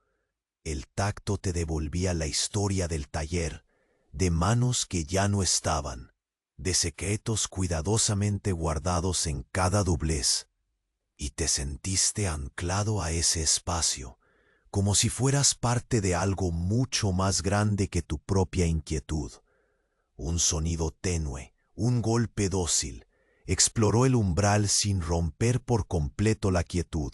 El tacto te devolvía la historia del taller, de manos que ya no estaban, de secretos cuidadosamente guardados en cada doblez, y te sentiste anclado a ese espacio, como si fueras parte de algo mucho más grande que tu propia inquietud. Un sonido tenue, un golpe dócil, exploró el umbral sin romper por completo la quietud.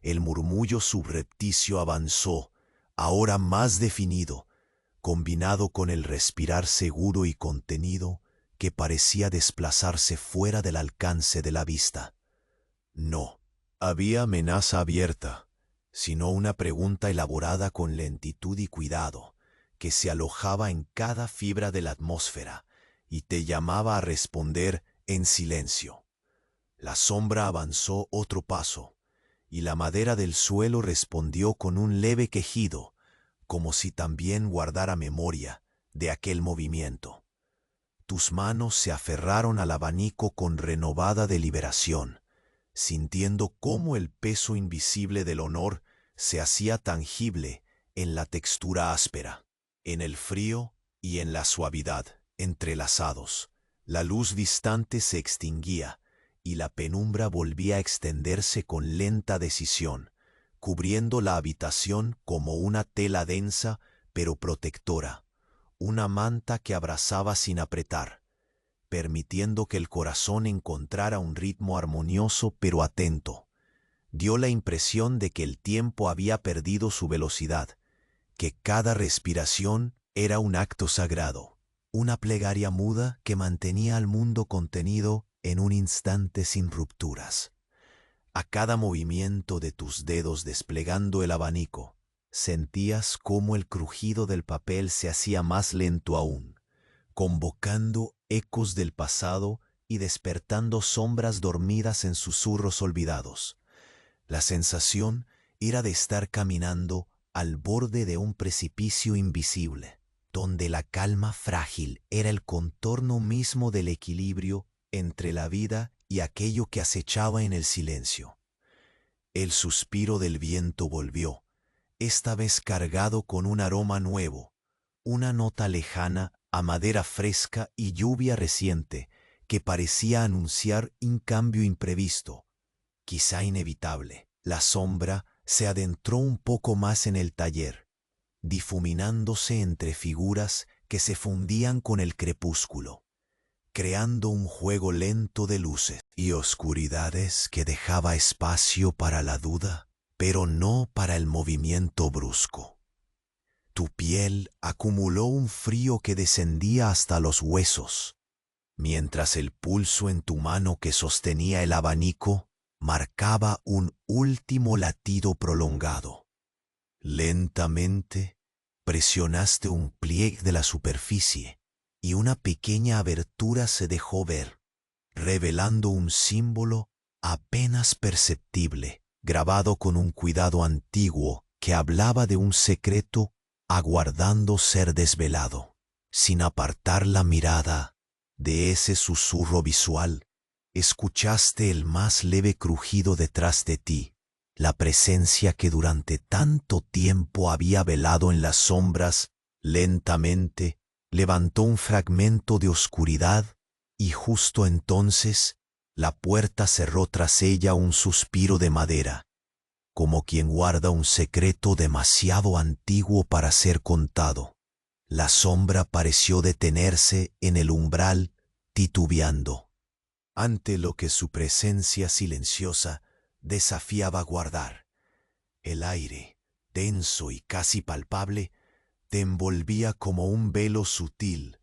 El murmullo subrepticio avanzó, ahora más definido, combinado con el respirar seguro y contenido que parecía desplazarse fuera del alcance de la vista. No había amenaza abierta, sino una pregunta elaborada con lentitud y cuidado, que se alojaba en cada fibra de la atmósfera y te llamaba a responder en silencio. La sombra avanzó otro paso, y la madera del suelo respondió con un leve quejido, como si también guardara memoria de aquel movimiento. Tus manos se aferraron al abanico con renovada deliberación, sintiendo cómo el peso invisible del honor se hacía tangible en la textura áspera, en el frío y en la suavidad entrelazados. La luz distante se extinguía y la penumbra volvía a extenderse con lenta decisión, cubriendo la habitación como una tela densa pero protectora, una manta que abrazaba sin apretar, permitiendo que el corazón encontrara un ritmo armonioso pero atento. Dio la impresión de que el tiempo había perdido su velocidad, que cada respiración era un acto sagrado, una plegaria muda que mantenía al mundo contenido en un instante sin rupturas. A cada movimiento de tus dedos desplegando el abanico, sentías cómo el crujido del papel se hacía más lento aún, convocando ecos del pasado y despertando sombras dormidas en susurros olvidados. La sensación era de estar caminando al borde de un precipicio invisible, donde la calma frágil era el contorno mismo del equilibrio entre la vida y aquello que acechaba en el silencio. El suspiro del viento volvió, esta vez cargado con un aroma nuevo, una nota lejana a madera fresca y lluvia reciente que parecía anunciar un cambio imprevisto, quizá inevitable. La sombra se adentró un poco más en el taller, difuminándose entre figuras que se fundían con el crepúsculo, creando un juego lento de luces y oscuridades que dejaba espacio para la duda, pero no para el movimiento brusco. Tu piel acumuló un frío que descendía hasta los huesos, mientras el pulso en tu mano que sostenía el abanico marcaba un último latido prolongado. Lentamente presionaste un pliegue de la superficie y una pequeña abertura se dejó ver, revelando un símbolo apenas perceptible, grabado con un cuidado antiguo que hablaba de un secreto aguardando ser desvelado. Sin apartar la mirada de ese susurro visual, escuchaste el más leve crujido detrás de ti, la presencia que durante tanto tiempo había velado en las sombras, lentamente levantó un fragmento de oscuridad y justo entonces la puerta cerró tras ella un suspiro de madera, como quien guarda un secreto demasiado antiguo para ser contado. La sombra pareció detenerse en el umbral, titubeando, ante lo que su presencia silenciosa desafiaba guardar. El aire, denso y casi palpable, te envolvía como un velo sutil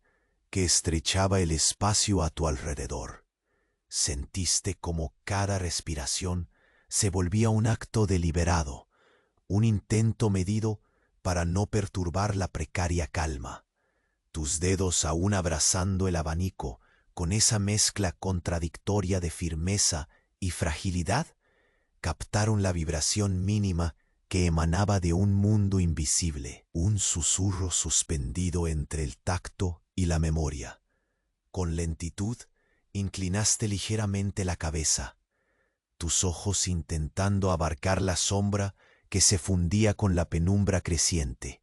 que estrechaba el espacio a tu alrededor. Sentiste como cada respiración se volvía un acto deliberado, un intento medido para no perturbar la precaria calma. Tus dedos aún abrazando el abanico, con esa mezcla contradictoria de firmeza y fragilidad, captaron la vibración mínima que emanaba de un mundo invisible, un susurro suspendido entre el tacto y la memoria. Con lentitud, inclinaste ligeramente la cabeza, tus ojos intentando abarcar la sombra que se fundía con la penumbra creciente,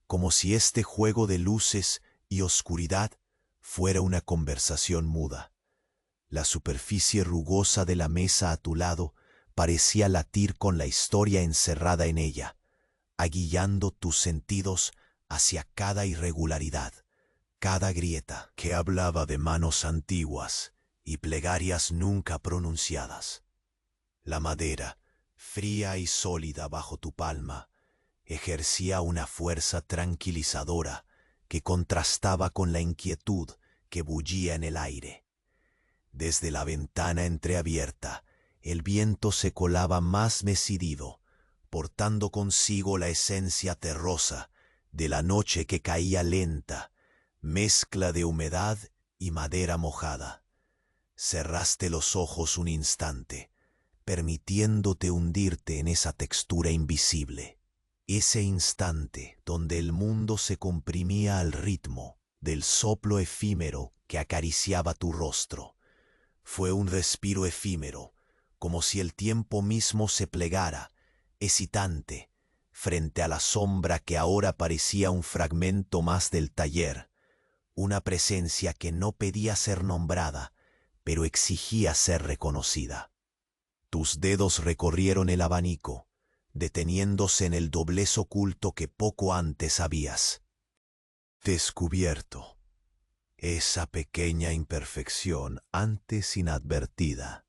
como si este juego de luces y oscuridad fuera una conversación muda. La superficie rugosa de la mesa a tu lado parecía latir con la historia encerrada en ella, aguillando tus sentidos hacia cada irregularidad, cada grieta que hablaba de manos antiguas y plegarias nunca pronunciadas. La madera, fría y sólida bajo tu palma, ejercía una fuerza tranquilizadora que contrastaba con la inquietud que bullía en el aire. Desde la ventana entreabierta, el viento se colaba más decidido, portando consigo la esencia terrosa de la noche que caía lenta, mezcla de humedad y madera mojada. Cerraste los ojos un instante, permitiéndote hundirte en esa textura invisible. Ese instante donde el mundo se comprimía al ritmo del soplo efímero que acariciaba tu rostro. Fue un respiro efímero, como si el tiempo mismo se plegara, hesitante, frente a la sombra que ahora parecía un fragmento más del taller, una presencia que no pedía ser nombrada, pero exigía ser reconocida. Tus dedos recorrieron el abanico, deteniéndose en el doblez oculto que poco antes habías descubierto. Esa pequeña imperfección, antes inadvertida,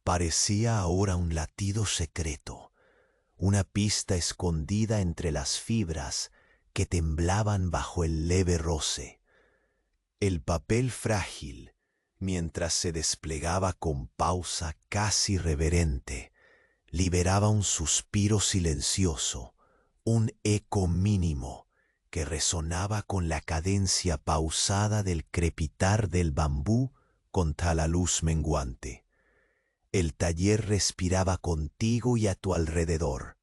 parecía ahora un latido secreto, una pista escondida entre las fibras que temblaban bajo el leve roce. El papel frágil, mientras se desplegaba con pausa casi reverente, liberaba un suspiro silencioso, un eco mínimo que resonaba con la cadencia pausada del crepitar del bambú contra la luz menguante. El taller respiraba contigo y a tu alrededor,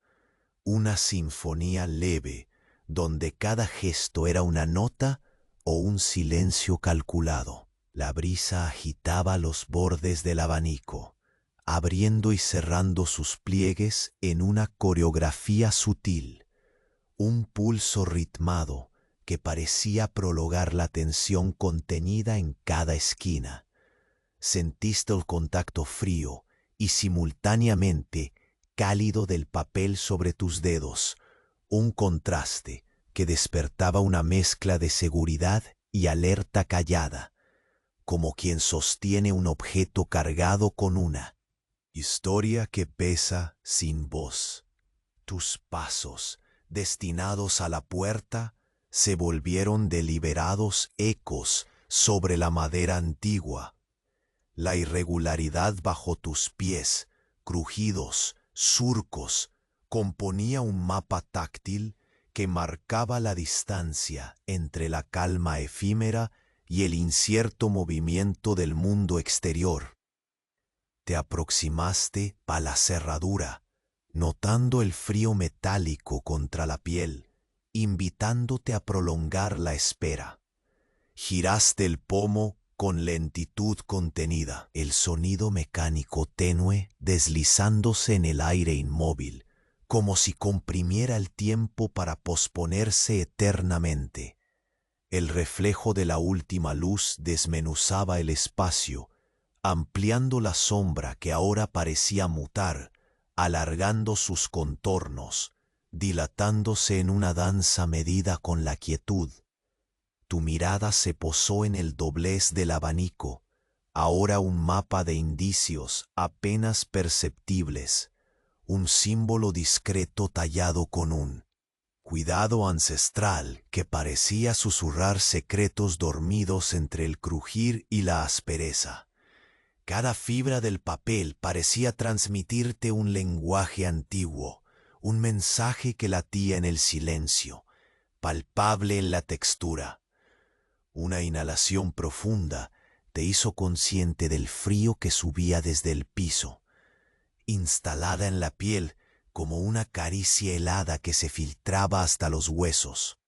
una sinfonía leve, donde cada gesto era una nota o un silencio calculado. La brisa agitaba los bordes del abanico, abriendo y cerrando sus pliegues en una coreografía sutil, un pulso ritmado que parecía prolongar la tensión contenida en cada esquina. Sentiste el contacto frío y simultáneamente cálido del papel sobre tus dedos, un contraste que despertaba una mezcla de seguridad y alerta callada, como quien sostiene un objeto cargado con una historia que pesa sin voz. Tus pasos, destinados a la puerta, se volvieron deliberados ecos sobre la madera antigua. La irregularidad bajo tus pies, crujidos, surcos, componía un mapa táctil que marcaba la distancia entre la calma efímera y el incierto movimiento del mundo exterior. Te aproximaste a la cerradura, notando el frío metálico contra la piel, invitándote a prolongar la espera. Giraste el pomo con lentitud contenida, el sonido mecánico tenue deslizándose en el aire inmóvil, como si comprimiera el tiempo para posponerse eternamente. El reflejo de la última luz desmenuzaba el espacio, ampliando la sombra que ahora parecía mutar, alargando sus contornos, dilatándose en una danza medida con la quietud. Tu mirada se posó en el doblez del abanico, ahora un mapa de indicios apenas perceptibles, un símbolo discreto tallado con un cuidado ancestral que parecía susurrar secretos dormidos entre el crujir y la aspereza. Cada fibra del papel parecía transmitirte un lenguaje antiguo, un mensaje que latía en el silencio, palpable en la textura. Una inhalación profunda te hizo consciente del frío que subía desde el piso, instalada en la piel como una caricia helada que se filtraba hasta los huesos.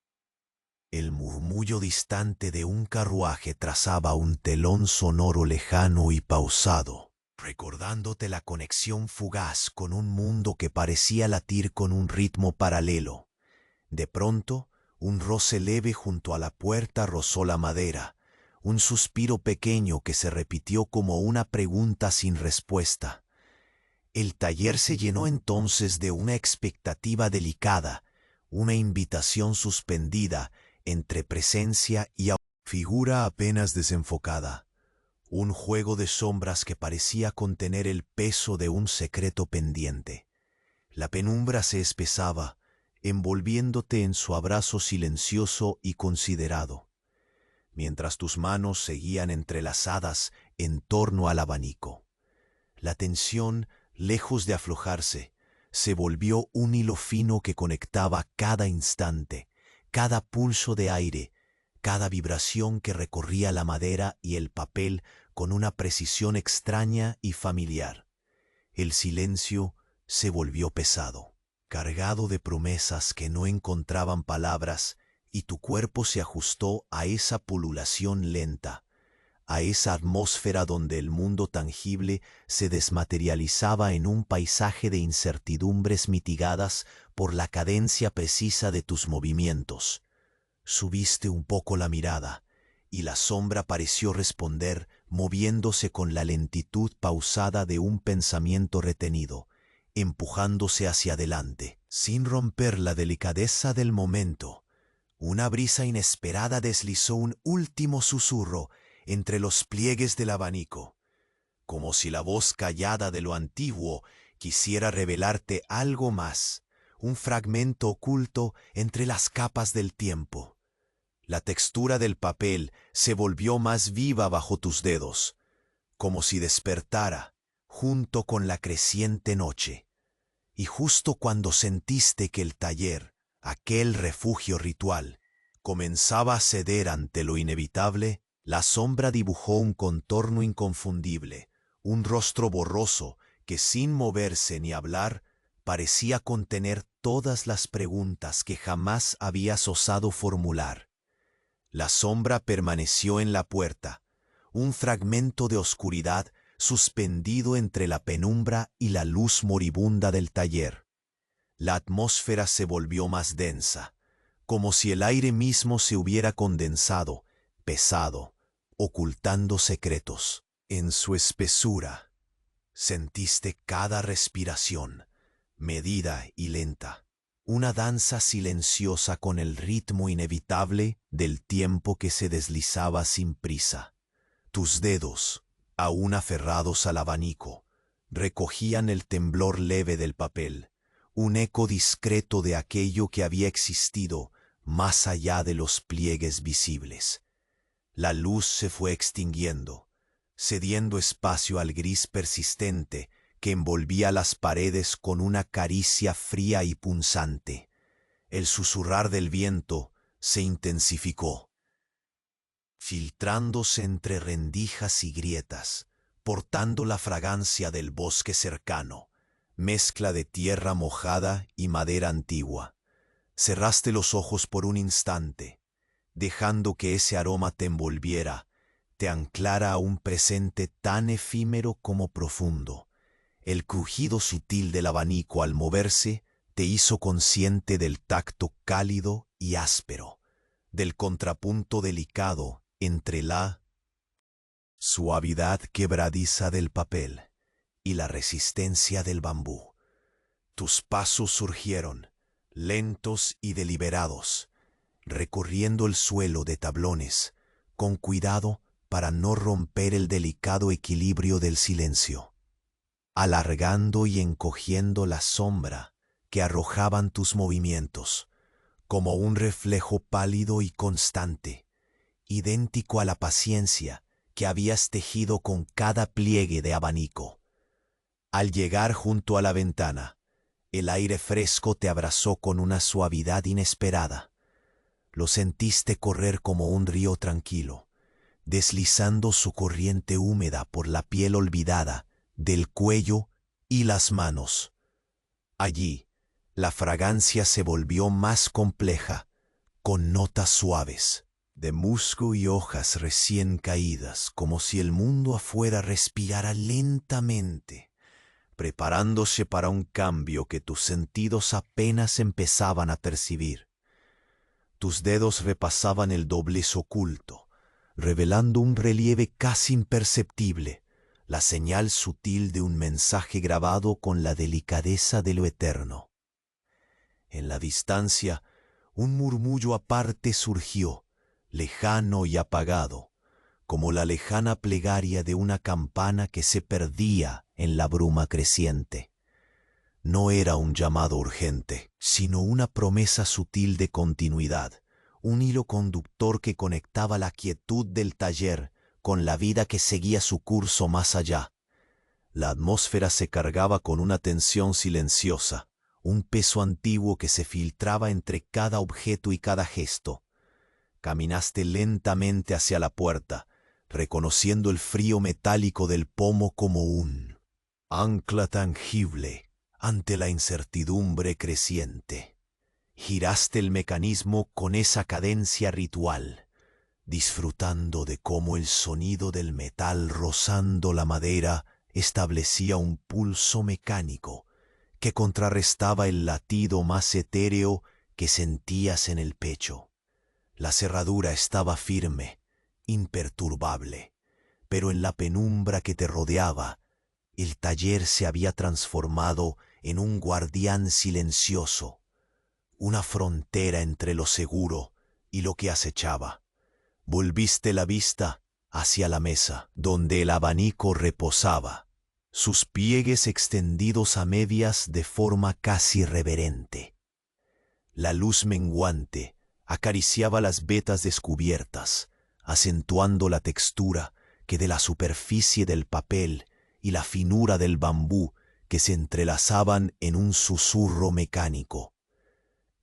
El murmullo distante de un carruaje trazaba un telón sonoro lejano y pausado, recordándote la conexión fugaz con un mundo que parecía latir con un ritmo paralelo. De pronto, un roce leve junto a la puerta rozó la madera, un suspiro pequeño que se repitió como una pregunta sin respuesta. El taller se llenó entonces de una expectativa delicada, una invitación suspendida entre presencia y figura apenas desenfocada, un juego de sombras que parecía contener el peso de un secreto pendiente. La penumbra se espesaba, envolviéndote en su abrazo silencioso y considerado, mientras tus manos seguían entrelazadas en torno al abanico. La tensión, lejos de aflojarse, se volvió un hilo fino que conectaba cada instante, cada pulso de aire, cada vibración que recorría la madera y el papel con una precisión extraña y familiar. El silencio se volvió pesado, cargado de promesas que no encontraban palabras, y tu cuerpo se ajustó a esa pululación lenta, a esa atmósfera donde el mundo tangible se desmaterializaba en un paisaje de incertidumbres mitigadas por la cadencia precisa de tus movimientos. Subiste un poco la mirada, y la sombra pareció responder moviéndose con la lentitud pausada de un pensamiento retenido, empujándose hacia adelante, sin romper la delicadeza del momento. Una brisa inesperada deslizó un último susurro entre los pliegues del abanico, como si la voz callada de lo antiguo quisiera revelarte algo más, un fragmento oculto entre las capas del tiempo. La textura del papel se volvió más viva bajo tus dedos, como si despertara junto con la creciente noche. Y justo cuando sentiste que el taller, aquel refugio ritual, comenzaba a ceder ante lo inevitable, La sombra dibujó un contorno inconfundible, un rostro borroso que sin moverse ni hablar parecía contener todas las preguntas que jamás habías osado formular. La sombra permaneció en la puerta, un fragmento de oscuridad suspendido entre la penumbra y la luz moribunda del taller. La atmósfera se volvió más densa, como si el aire mismo se hubiera condensado, pesado, ocultando secretos. En su espesura, sentiste cada respiración, medida y lenta, una danza silenciosa con el ritmo inevitable del tiempo que se deslizaba sin prisa. Tus dedos, aún aferrados al abanico, recogían el temblor leve del papel, un eco discreto de aquello que había existido más allá de los pliegues visibles. La luz se fue extinguiendo, cediendo espacio al gris persistente que envolvía las paredes con una caricia fría y punzante. El susurrar del viento se intensificó, filtrándose entre rendijas y grietas, portando la fragancia del bosque cercano, mezcla de tierra mojada y madera antigua. Cerraste los ojos por un instante, dejando que ese aroma te envolviera, te anclara a un presente tan efímero como profundo. El crujido sutil del abanico al moverse te hizo consciente del tacto cálido y áspero, del contrapunto delicado entre la suavidad quebradiza del papel y la resistencia del bambú. Tus pasos surgieron, lentos y deliberados, recorriendo el suelo de tablones, con cuidado para no romper el delicado equilibrio del silencio, alargando y encogiendo la sombra que arrojaban tus movimientos, como un reflejo pálido y constante, idéntico a la paciencia que habías tejido con cada pliegue de abanico. Al llegar junto a la ventana, el aire fresco te abrazó con una suavidad inesperada. Lo sentiste correr como un río tranquilo, deslizando su corriente húmeda por la piel olvidada, del cuello y las manos. Allí, la fragancia se volvió más compleja, con notas suaves, de musgo y hojas recién caídas, como si el mundo afuera respirara lentamente, preparándose para un cambio que tus sentidos apenas empezaban a percibir. Tus dedos repasaban el doblez oculto, revelando un relieve casi imperceptible, la señal sutil de un mensaje grabado con la delicadeza de lo eterno. En la distancia, un murmullo aparte surgió, lejano y apagado, como la lejana plegaria de una campana que se perdía en la bruma creciente. No era un llamado urgente, sino una promesa sutil de continuidad, un hilo conductor que conectaba la quietud del taller con la vida que seguía su curso más allá. La atmósfera se cargaba con una tensión silenciosa, un peso antiguo que se filtraba entre cada objeto y cada gesto. Caminaste lentamente hacia la puerta, reconociendo el frío metálico del pomo como un ancla tangible ante la incertidumbre creciente. Giraste el mecanismo con esa cadencia ritual, disfrutando de cómo el sonido del metal rozando la madera establecía un pulso mecánico que contrarrestaba el latido más etéreo que sentías en el pecho. La cerradura estaba firme, imperturbable, pero en la penumbra que te rodeaba, el taller se había transformado en un guardián silencioso, una frontera entre lo seguro y lo que acechaba. Volviste la vista hacia la mesa, donde el abanico reposaba, sus pliegues extendidos a medias de forma casi reverente. La luz menguante acariciaba las vetas descubiertas, acentuando la textura que de la superficie del papel y la finura del bambú que se entrelazaban en un susurro mecánico.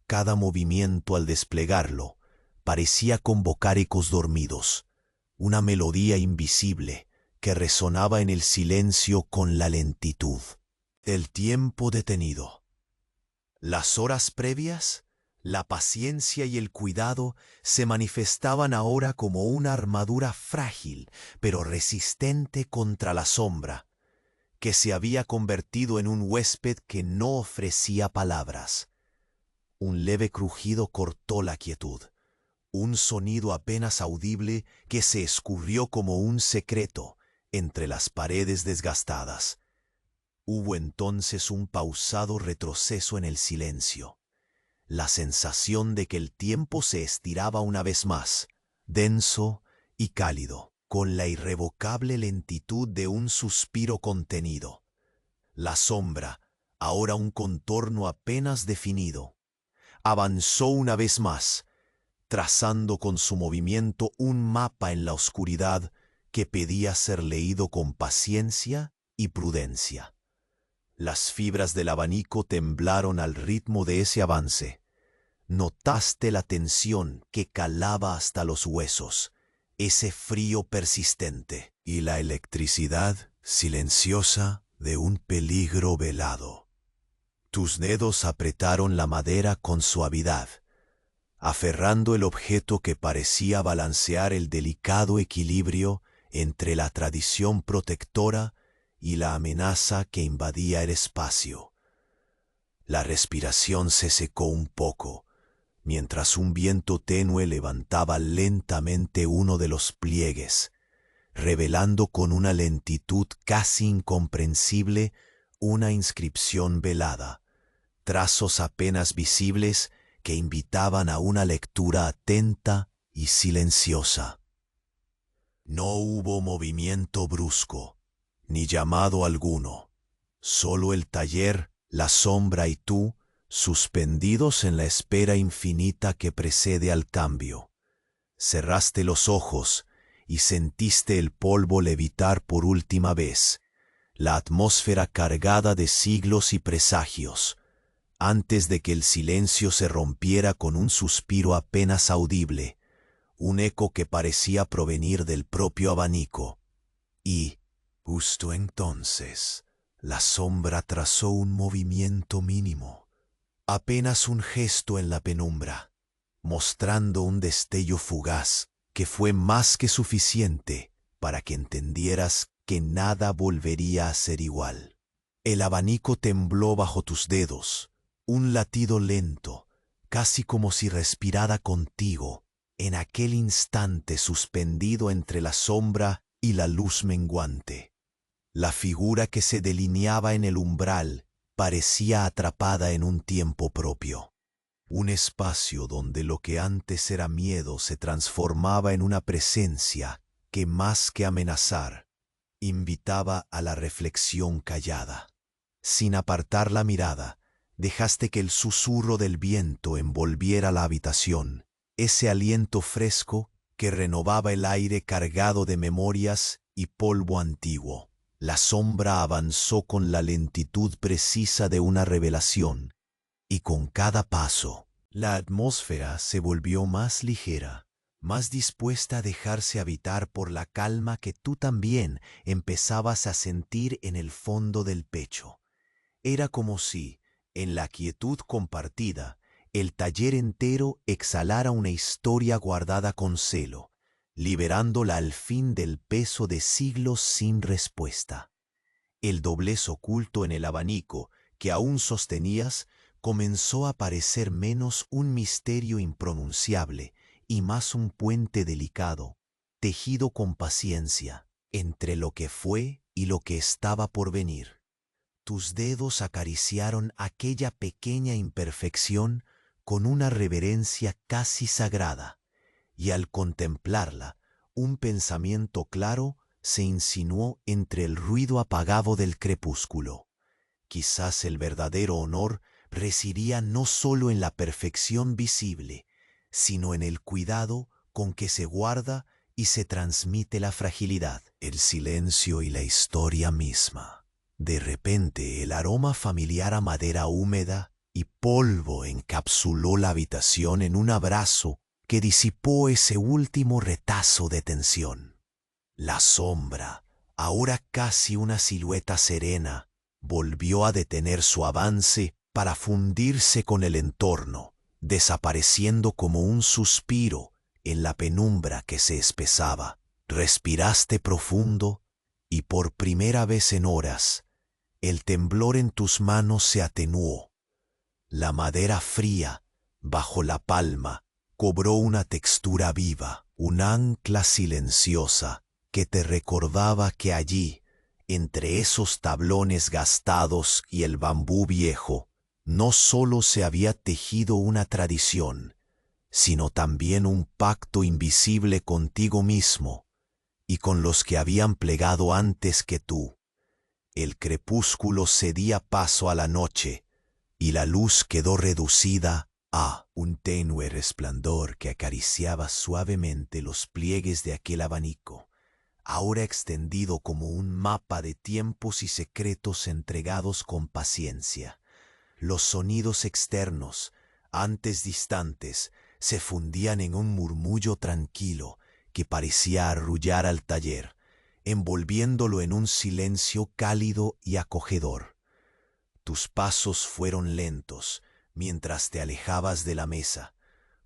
Cada movimiento al desplegarlo parecía convocar ecos dormidos, una melodía invisible que resonaba en el silencio con la lentitud. El tiempo detenido. Las horas previas, la paciencia y el cuidado se manifestaban ahora como una armadura frágil, pero resistente contra la sombra, que se había convertido en un huésped que no ofrecía palabras. Un leve crujido cortó la quietud, un sonido apenas audible que se escurrió como un secreto entre las paredes desgastadas. Hubo entonces un pausado retroceso en el silencio, la sensación de que el tiempo se estiraba una vez más, denso y cálido, con la irrevocable lentitud de un suspiro contenido. La sombra, ahora un contorno apenas definido, avanzó una vez más, trazando con su movimiento un mapa en la oscuridad que pedía ser leído con paciencia y prudencia. Las fibras del abanico temblaron al ritmo de ese avance. Notaste la tensión que calaba hasta los huesos, ese frío persistente y la electricidad silenciosa de un peligro velado. Tus dedos apretaron la madera con suavidad, aferrando el objeto que parecía balancear el delicado equilibrio entre la tradición protectora y la amenaza que invadía el espacio. La respiración se secó un poco, mientras un viento tenue levantaba lentamente uno de los pliegues, revelando con una lentitud casi incomprensible una inscripción velada, trazos apenas visibles que invitaban a una lectura atenta y silenciosa. No hubo movimiento brusco, ni llamado alguno, solo el taller, la sombra y tú, suspendidos en la espera infinita que precede al cambio. Cerraste los ojos y sentiste el polvo levitar por última vez, la atmósfera cargada de siglos y presagios, antes de que el silencio se rompiera con un suspiro apenas audible, un eco que parecía provenir del propio abanico. Y, justo entonces, la sombra trazó un movimiento mínimo, apenas un gesto en la penumbra, mostrando un destello fugaz que fue más que suficiente para que entendieras que nada volvería a ser igual. El abanico tembló bajo tus dedos, un latido lento, casi como si respirara contigo, en aquel instante suspendido entre la sombra y la luz menguante. La figura que se delineaba en el umbral parecía atrapada en un tiempo propio. Un espacio donde lo que antes era miedo se transformaba en una presencia que más que amenazar, invitaba a la reflexión callada. Sin apartar la mirada, dejaste que el susurro del viento envolviera la habitación, ese aliento fresco que renovaba el aire cargado de memorias y polvo antiguo. La sombra avanzó con la lentitud precisa de una revelación, y con cada paso, la atmósfera se volvió más ligera, más dispuesta a dejarse habitar por la calma que tú también empezabas a sentir en el fondo del pecho. Era como si, en la quietud compartida, el taller entero exhalara una historia guardada con celo, liberándola al fin del peso de siglos sin respuesta. El doblez oculto en el abanico que aún sostenías comenzó a parecer menos un misterio impronunciable y más un puente delicado, tejido con paciencia, entre lo que fue y lo que estaba por venir. Tus dedos acariciaron aquella pequeña imperfección con una reverencia casi sagrada, y al contemplarla, un pensamiento claro se insinuó entre el ruido apagado del crepúsculo. Quizás el verdadero honor residía no solo en la perfección visible, sino en el cuidado con que se guarda y se transmite la fragilidad, el silencio y la historia misma. De repente, el aroma familiar a madera húmeda y polvo encapsuló la habitación en un abrazo que disipó ese último retazo de tensión. La sombra, ahora casi una silueta serena, volvió a detener su avance para fundirse con el entorno, desapareciendo como un suspiro en la penumbra que se espesaba. Respiraste profundo y por primera vez en horas, el temblor en tus manos se atenuó. La madera fría, bajo la palma, cobró una textura viva, un ancla silenciosa que te recordaba que allí, entre esos tablones gastados y el bambú viejo, no solo se había tejido una tradición, sino también un pacto invisible contigo mismo y con los que habían plegado antes que tú. El crepúsculo cedía paso a la noche, y la luz quedó reducida a un tenue resplandor que acariciaba suavemente los pliegues de aquel abanico, ahora extendido como un mapa de tiempos y secretos entregados con paciencia. Los sonidos externos, antes distantes, se fundían en un murmullo tranquilo que parecía arrullar al taller, envolviéndolo en un silencio cálido y acogedor. Tus pasos fueron lentos mientras te alejabas de la mesa,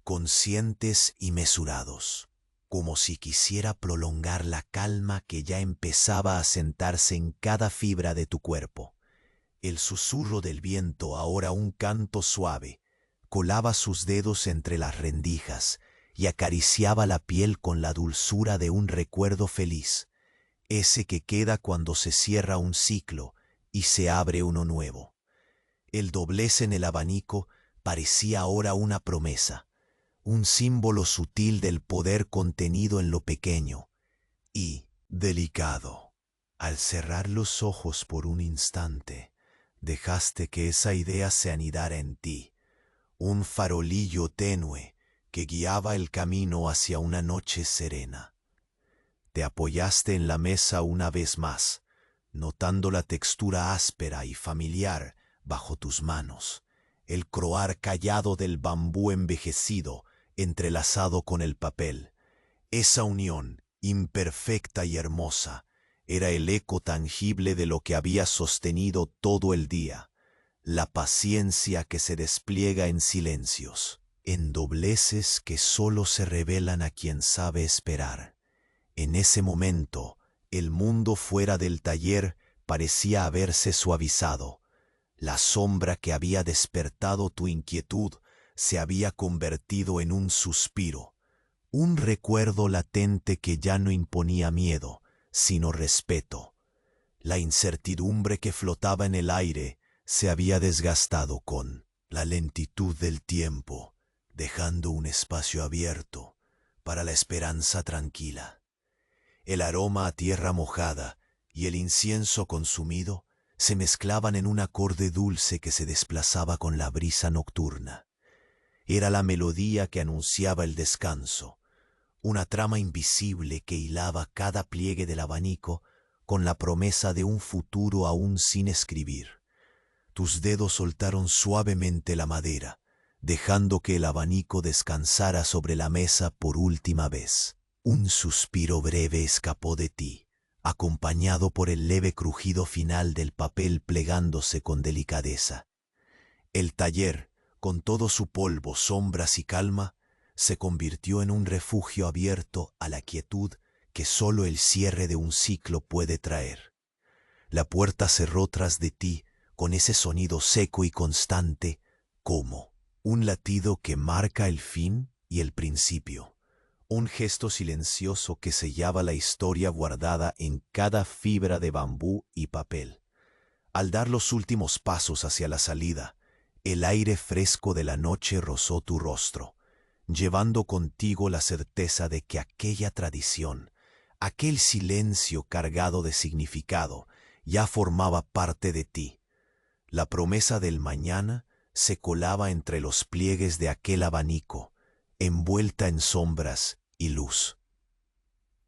conscientes y mesurados, como si quisiera prolongar la calma que ya empezaba a sentarse en cada fibra de tu cuerpo. El susurro del viento, ahora un canto suave, colaba sus dedos entre las rendijas y acariciaba la piel con la dulzura de un recuerdo feliz, ese que queda cuando se cierra un ciclo y se abre uno nuevo. El doblez en el abanico parecía ahora una promesa, un símbolo sutil del poder contenido en lo pequeño y delicado. Al cerrar los ojos por un instante, dejaste que esa idea se anidara en ti, un farolillo tenue que guiaba el camino hacia una noche serena. Te apoyaste en la mesa una vez más, notando la textura áspera y familiar bajo tus manos, el croar callado del bambú envejecido entrelazado con el papel. Esa unión, imperfecta y hermosa, era el eco tangible de lo que había sostenido todo el día, la paciencia que se despliega en silencios, en dobleces que solo se revelan a quien sabe esperar. En ese momento, el mundo fuera del taller parecía haberse suavizado. La sombra que había despertado tu inquietud se había convertido en un suspiro, un recuerdo latente que ya no imponía miedo, sino respeto. La incertidumbre que flotaba en el aire se había desgastado con la lentitud del tiempo, dejando un espacio abierto para la esperanza tranquila. El aroma a tierra mojada y el incienso consumido se mezclaban en un acorde dulce que se desplazaba con la brisa nocturna. Era la melodía que anunciaba el descanso, una trama invisible que hilaba cada pliegue del abanico con la promesa de un futuro aún sin escribir. Tus dedos soltaron suavemente la madera, dejando que el abanico descansara sobre la mesa por última vez. Un suspiro breve escapó de ti, acompañado por el leve crujido final del papel plegándose con delicadeza. El taller, con todo su polvo, sombras y calma, se convirtió en un refugio abierto a la quietud que solo el cierre de un ciclo puede traer. La puerta cerró tras de ti con ese sonido seco y constante, como un latido que marca el fin y el principio. Un gesto silencioso que sellaba la historia guardada en cada fibra de bambú y papel. Al dar los últimos pasos hacia la salida, el aire fresco de la noche rozó tu rostro, llevando contigo la certeza de que aquella tradición, aquel silencio cargado de significado, ya formaba parte de ti. La promesa del mañana se colaba entre los pliegues de aquel abanico, envuelta en sombras y luz.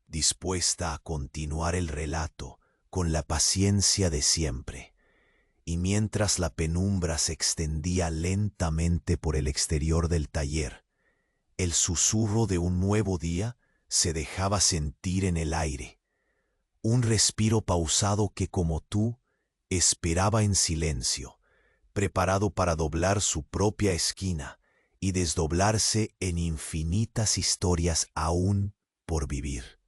Dispuesta a continuar el relato con la paciencia de siempre, y mientras la penumbra se extendía lentamente por el exterior del taller, El susurro de un nuevo día se dejaba sentir en el aire. Un respiro pausado que, como tú, esperaba en silencio, preparado para doblar su propia esquina y desdoblarse en infinitas historias aún por vivir.